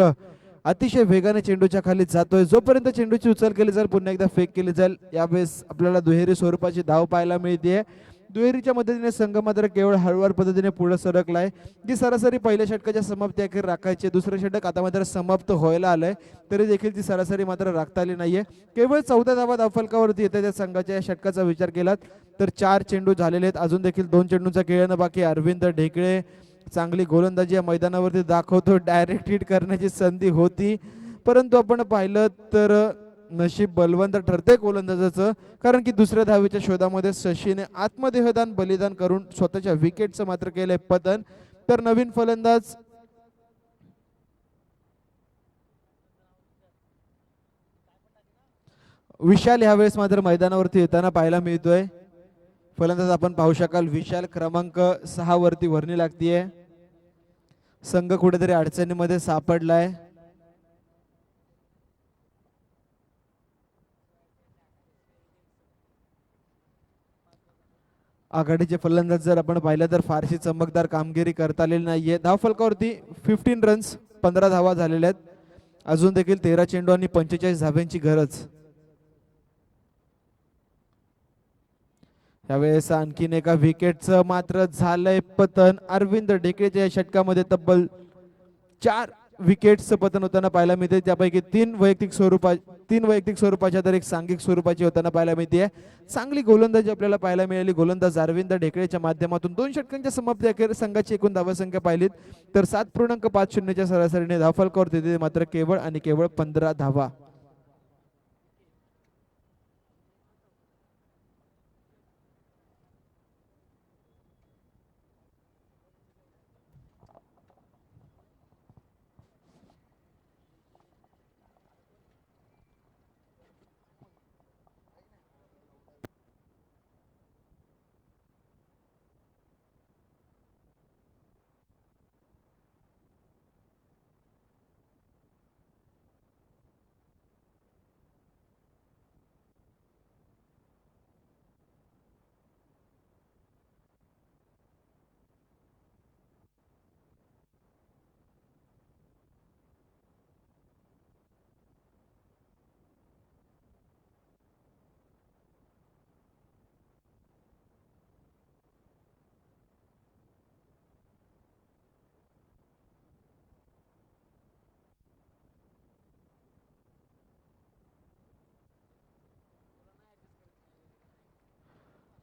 अतिशय वेगाने चेंडूच्या खाली जातोय. जोपर्यंत चेंडूची उचल केली जाईल पुन्हा एकदा फेक केली जाईल. यावेळेस आपल्याला दुहेरी स्वरूपाची धाव पाहायला मिळते. दुहेरीच्या मदतीने संघ मात्र केवळ हळूवार पद्धतीने पुढे सरकलाय. जी सरासरी पहिल्या षटकाच्या समाप्ती अखेर राखायची, दुसरं षटक आता मात्र समाप्त व्हायला आलंय, तरी देखील ती सरासरी मात्र राखता आली नाहीये. केवळ 14 धावा धावफलकावरती येते त्या संघाच्या या षटकाचा विचार केला तर 4 चेंडू झालेले आहेत, अजून देखील 2 चेंडूंचा खेळणं बाकी. अरविंद ढेकळे चांगली गोलंदाजी या मैदानावरती दाखवतो. डायरेक्ट हिट करण्याची संधी होती, परंतु आपण पाहिलं तर नशीब बलवंत ठरते गोलंदाजाचं, कारण की दुसऱ्या धावेच्या शोधामध्ये शशीने आत्मदेहदान बलिदान करून स्वतःच्या विकेटचं मात्र केलंय पतन. तर नवीन फलंदाज विशाल ह्यावेळेस मात्र मैदानावरती येताना पाहायला मिळतोय. फलंदाज आपण पाहू शकाल विशाल क्रमांक 6 वरती वर्णी लागतीये. संघ कुठेतरी अडचणीमध्ये सापडलाय. आघाडीचे फलंदाज जर आपण पाहिलं तर फारशी चमकदार कामगिरी करता आलेली नाहीये. धावफलकावरती 15 रन्स 15 धावा झालेल्या आहेत, अजून देखील 13 चेंडू आणि 45 धाव्यांची गरज. यावेळेस आणखीन एका विकेटचं मात्र झालंय पतन. अरविंद ढेकळेच्या षटकामध्ये तब्बल 4 विकेटचं पतन होताना पाहायला मिळते, त्यापैकी 3 वैयक्तिक स्वरूपाच्या तर एक सांघिक स्वरूपाची होताना पाहायला मिळते. चांगली गोलंदाजी आपल्याला पाहायला मिळाली. गोलंदाज अरविंद ढेकळेच्या माध्यमातून 2 षटकांच्या समाप्ती अखेर संघाची एकूण धावसंख्या पाहिलीत तर 7.50च्या सरासरीने धावफलकावर तिथे मात्र केवळ आणि केवळ 15 धावा.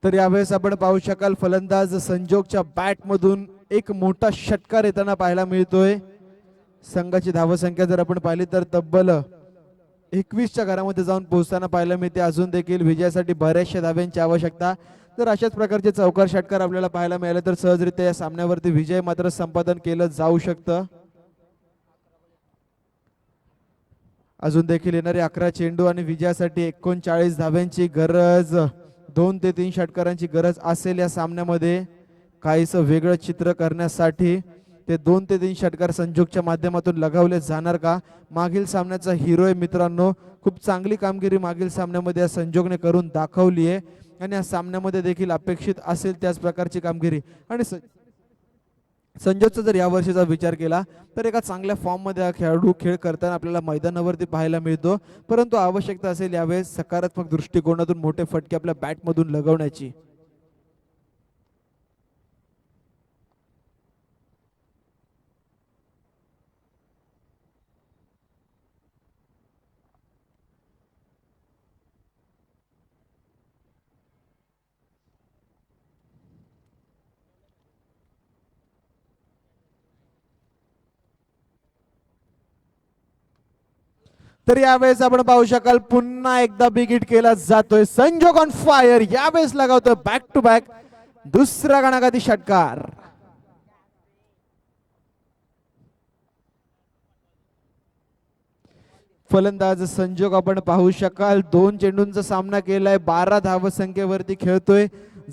तर यावेळेस आपण पाहू शकाल फलंदाज संजोगच्या बॅट मधून एक मोठा षटकार येताना पाहायला मिळतोय. संघाची धावसंख्या जर आपण पाहिली तर तब्बल 21च्या घरामध्ये जाऊन पोहोचताना पाहायला मिळते. अजून देखील विजयासाठी बऱ्याचशा धाब्यांची आवश्यकता. तर अशाच प्रकारचे चौकार षटकार आपल्याला पाहायला मिळाले तर सहजरित्या या सामन्यावरती विजय मात्र संपादन केलं जाऊ शकतं. अजून देखील येणारे 11 चेंडू आणि विजयासाठी 39 धाब्यांची गरज, 2 ते 3 षटकारांची गरज असेल या सामन्यामध्ये काहीसं वेगळं चित्र करण्यासाठी. ते 2 ते 3 षटकार संजोगच्या माध्यमातून लगावले जाणार का? मागील सामन्याचा हिरो आहे मित्रांनो. खूप चांगली कामगिरी मागील सामन्यामध्ये या संजोगने करून दाखवली आहे आणि या सामन्यामध्ये देखील अपेक्षित असेल त्याच प्रकारची कामगिरी. आणि संजोगचा जर या वर्षीचा विचार केला तर एका चांगल्या फॉर्ममध्ये हा खेळाडू खेळ करताना आपल्याला मैदानावरती पाहायला मिळतो. परंतु आवश्यकता असेल यावेळेस सकारात्मक दृष्टिकोनातून मोठे फटके आपल्या बॅटमधून लगवण्याची. तर यावेळेस आपण पाहू शकाल पुन्हा एकदा बिग हिट केला जातोय. संजोग ऑन फायर यावेळेस लगावतोय बॅक टू बॅक दुसरा गणागती षटकार. फलंदाज संजोग आपण पाहू शकाल 2 चेंडूंचा सामना केलाय, 12 धावसंख्येवरती खेळतोय.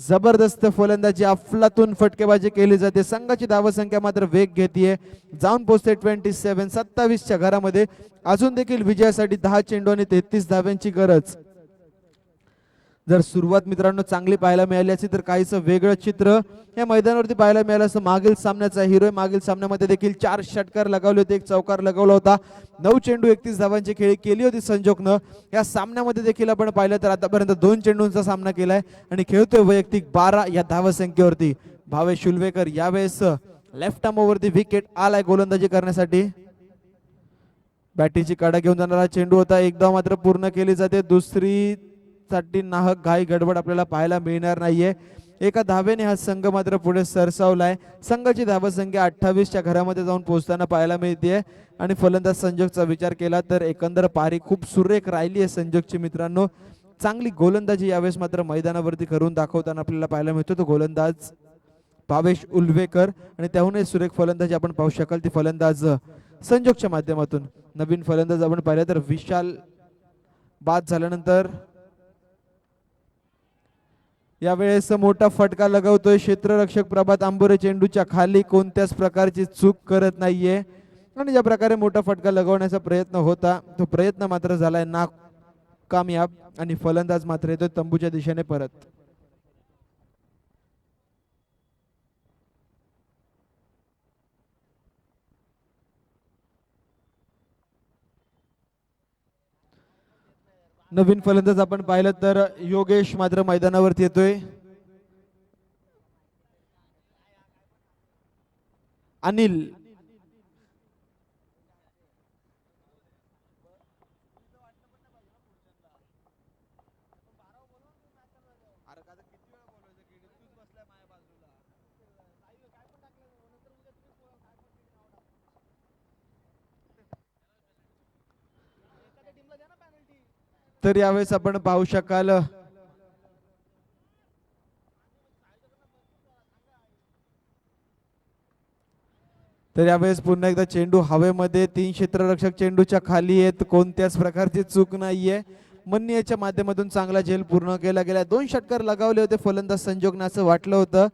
जबरदस्त फलंदाजी, अफलातून फटकेबाजी केली जाते. संघाची धावसंख्या मात्र वेग घेतीये, जाऊन पोहोचते 27. 27च्या घरामध्ये अजून देखील विजयासाठी 10 चेंडू आणि 33 धाव्यांची गरज. जर सुरुवात मित्रांनो चांगली पाहायला मिळाली असती तर काहीसं वेगळं चित्र या मैदानावरती पाहायला मिळालं असं. मागील सामन्याचा हिरो, मागील सामन्यामध्ये देखील 4 षटकार लगावले होते, 1 चौकार लगावला होता. 9 चेंडू 31 धावांची खेळी केली होती संजोगनं. या सामन्यामध्ये देखील आपण पाहिलं तर आतापर्यंत 2 चेंडूंचा सामना केलाय आणि खेळतोय वैयक्तिक 12 या धावसंख्येवरती. भावेश शुलवेकर यावेळेस लेफ्ट आर्म वरती विकेट आलाय गोलंदाजी करण्यासाठी. बॅटिंगची काढा घेऊन जाणारा चेंडू होता, एकदा मात्र पूर्ण केली जाते. दुसरी साठी नाहक घाई गडबड आपल्याला पाहायला मिळणार नाहीये. एका धावेने हा संघ मात्र पुढे सरसावलाय. संघाची धावसंख्या 28च्या घरामध्ये जाऊन पोहोचताना पाहायला मिळते. आणि फलंदाज संजोगचा विचार केला तर एकंदर पारी खूप सुरेख राहिली आहे संजोगची मित्रांनो. चांगली गोलंदाजी यावेळेस मात्र मैदानावरती करून दाखवताना आपल्याला पाहायला मिळतो तो गोलंदाज भावेश उल्वेकर. आणि त्याहूनही सुरेख फलंदाजी आपण पाहू शकाल ती फलंदाज संजोगच्या माध्यमातून. नवीन फलंदाज आपण पाहिलं तर विशाल बाद झाल्यानंतर यावेळेस मोठा फटका लगावतोय क्षेत्ररक्षक प्रभात आंबोरे. चेंडूच्या खाली कोणत्याच प्रकारची चूक करत नाहीये आणि ज्या प्रकारे मोठा फटका लगवण्याचा प्रयत्न होता तो प्रयत्न मात्र झालाय नाकामयाब आणि फलंदाज मात्र येतोय तंबूच्या दिशेने परत. नवीन फलंदाज आपण पाहिलं तर योगेश मात्र मैदानावरती येतोय. अनिल तर यावेळेस आपण पाहू शकाल तर यावेळेस पुन्हा एकदा चेंडू हवेमध्ये, 3 क्षेत्ररक्षक चेंडूच्या खाली आहेत, कोणत्याच प्रकारची चूक नाहीये. मन्नीच्या माध्यमातून चांगला झेल पूर्ण केला गेला. 2 षटकार लगावले होते फलंदाज संजोगने, असं वाटलं होतं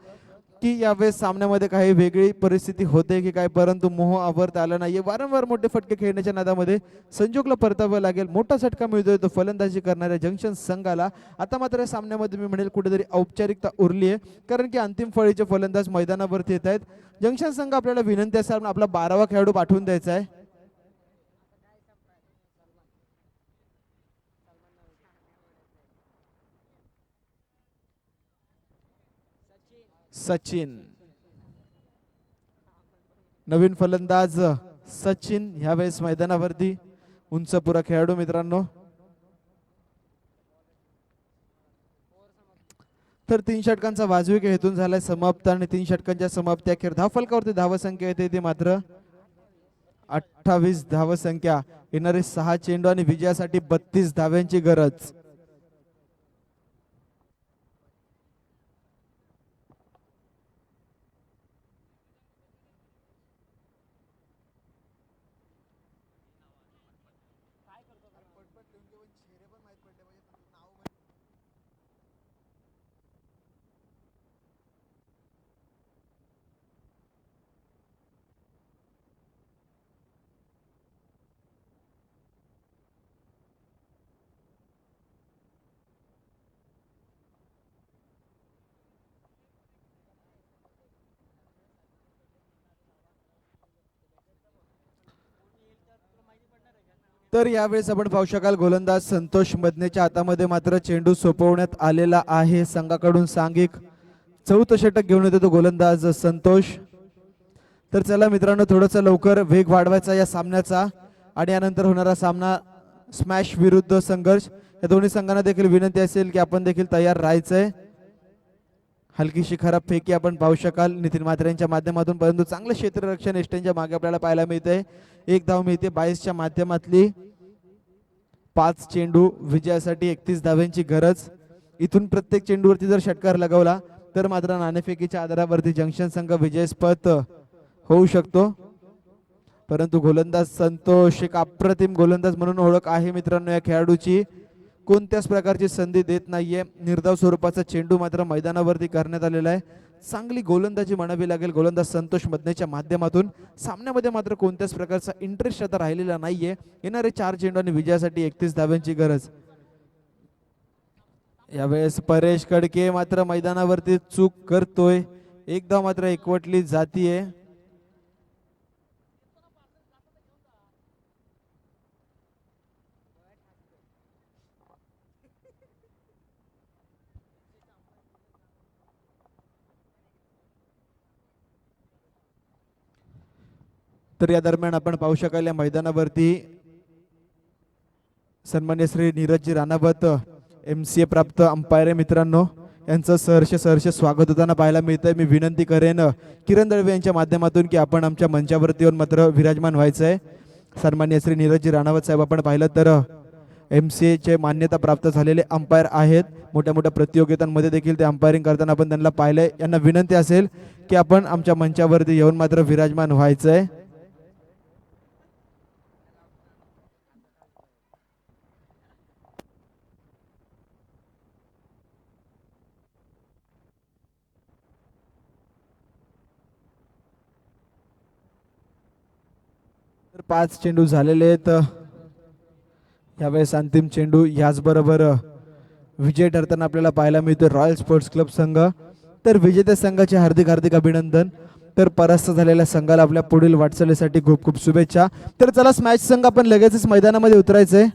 की यावेळेस सामन्यामध्ये काही वेगळी परिस्थिती होते की काय, परंतु मोह आवरता आला नाहीये. वारंवार मोठे फटके खेळण्याच्या नादामध्ये संजोगला परतावं लागेल. मोठा झटका मिळतोय तो फलंदाजी करणाऱ्या जंक्शन संघाला. आता मात्र या सामन्यामध्ये मी म्हणेल कुठेतरी औपचारिकता उरली आहे, कारण की अंतिम फळीचे फलंदाज मैदानावरती येत आहेत. जंक्शन संघ आपल्याला विनंती असेल आपला 12वा खेळाडू पाठवून द्यायचा आहे. सचिन, नवीन फलंदाज सचिन ह्यावेळेस मैदानावरती. उंचपुरा खेळाडू मित्रांनो. तर 3 षटकांचा वाजवी खेळ हेतून झालाय समाप्त आणि 3 षटकांच्या समाप्ती अखेर धावफलकावरती धावसंख्या येते ती मात्र 28 धावसंख्या, येणारे 6 चेंडू आणि विजयासाठी 32 धाव्यांची गरज. तर यावेळेस आपण पाहू शकाल गोलंदाज संतोष मदनेच्या हातामध्ये मात्र चेंडू सोपवण्यात आलेला आहे. संघाकडून सांघिक 4थं षटक घेऊन येतो तो गोलंदाज संतोष. तर चला मित्रांनो, थोडंसं लवकर वेग वाढवायचा या सामन्याचा आणि यानंतर होणारा सामना स्मॅश विरुद्ध संघर्ष. या दोन्ही संघांना देखील विनंती असेल की आपण देखील तयार राहायचंय. हलकीशी खराब फेकी आपण पाहू शकाल नितीन म्हात्रे यांच्या माध्यमातून, परंतु चांगलं क्षेत्ररक्षण एस्टेनच्या मागे आपल्याला पाहायला मिळतंय. 1 धाव मिळते 22च्या माध्यमातली. 5 चेंडू विजयासाठी 31 धाव्यांची गरज. इथून प्रत्येक चेंडूवरती जर षटकार लगावला तर मात्र नाणेफेकीच्या आधारावरती जंक्शन संघ विजयस्पद होऊ शकतो. परंतु गोलंदाज संतोष एक अप्रतिम गोलंदाज म्हणून ओळख आहे मित्रांनो या खेळाडूची. कोणत्याच प्रकारची संधी देत नाहीये. निर्धाव स्वरूपाचा चेंडू मात्र मैदानावरती करण्यात आलेला आहे. चांगली गोलंदाजी म्हणावी लागेल गोलंदाज संतोष मदनेच्या माध्यमातून. सामन्यामध्ये मात्र कोणत्याच प्रकारचा इंटरेस्ट आता राहिलेला नाहीये. येणारे 4 चेंडू आणि विजयासाठी 31 धाव्यांची गरज. यावेळेस परेश कडके मात्र मैदानावरती चूक करतोय. 1 धाव मात्र एकवटली जातीये. तर या दरम्यान आपण पाहू शकाल या मैदानावरती सन्मान्य श्री नीरजजी राणावत MCA प्राप्त अंपायर मित्रांनो यांचं सहर्ष स्वागत होताना पाहायला मिळतंय. मी विनंती करेन किरण दळवे यांच्या माध्यमातून की आपण आमच्या मंचावरती येऊन मात्र विराजमान व्हायचंय. सन्मान्य श्री नीरजजी राणावत साहेब आपण पाहिलं तर MCA चे मान्यता प्राप्त झालेले अंपायर आहेत. मोठ्या मोठ्या प्रतियोगितांमध्ये देखील ते अंपायरिंग करताना आपण त्यांना पाहिलंय. यांना विनंती असेल की आपण आमच्या मंचावरती येऊन मात्र विराजमान व्हायचंय. तर 5 चेंडू झालेले आहेत. यावेळेस अंतिम चेंडू याचबरोबर विजय ठरताना आपल्याला पाहायला मिळतो रॉयल स्पोर्ट्स क्लब संघ. तर विजेत्या संघाचे हार्दिक हार्दिक अभिनंदन. तर परास्त झालेल्या संघाला आपल्या पुढील वाटचालीसाठी खूप खूप शुभेच्छा. तर चला स्मॅच संघ आपण लगेचच मैदानामध्ये उतरायचंय.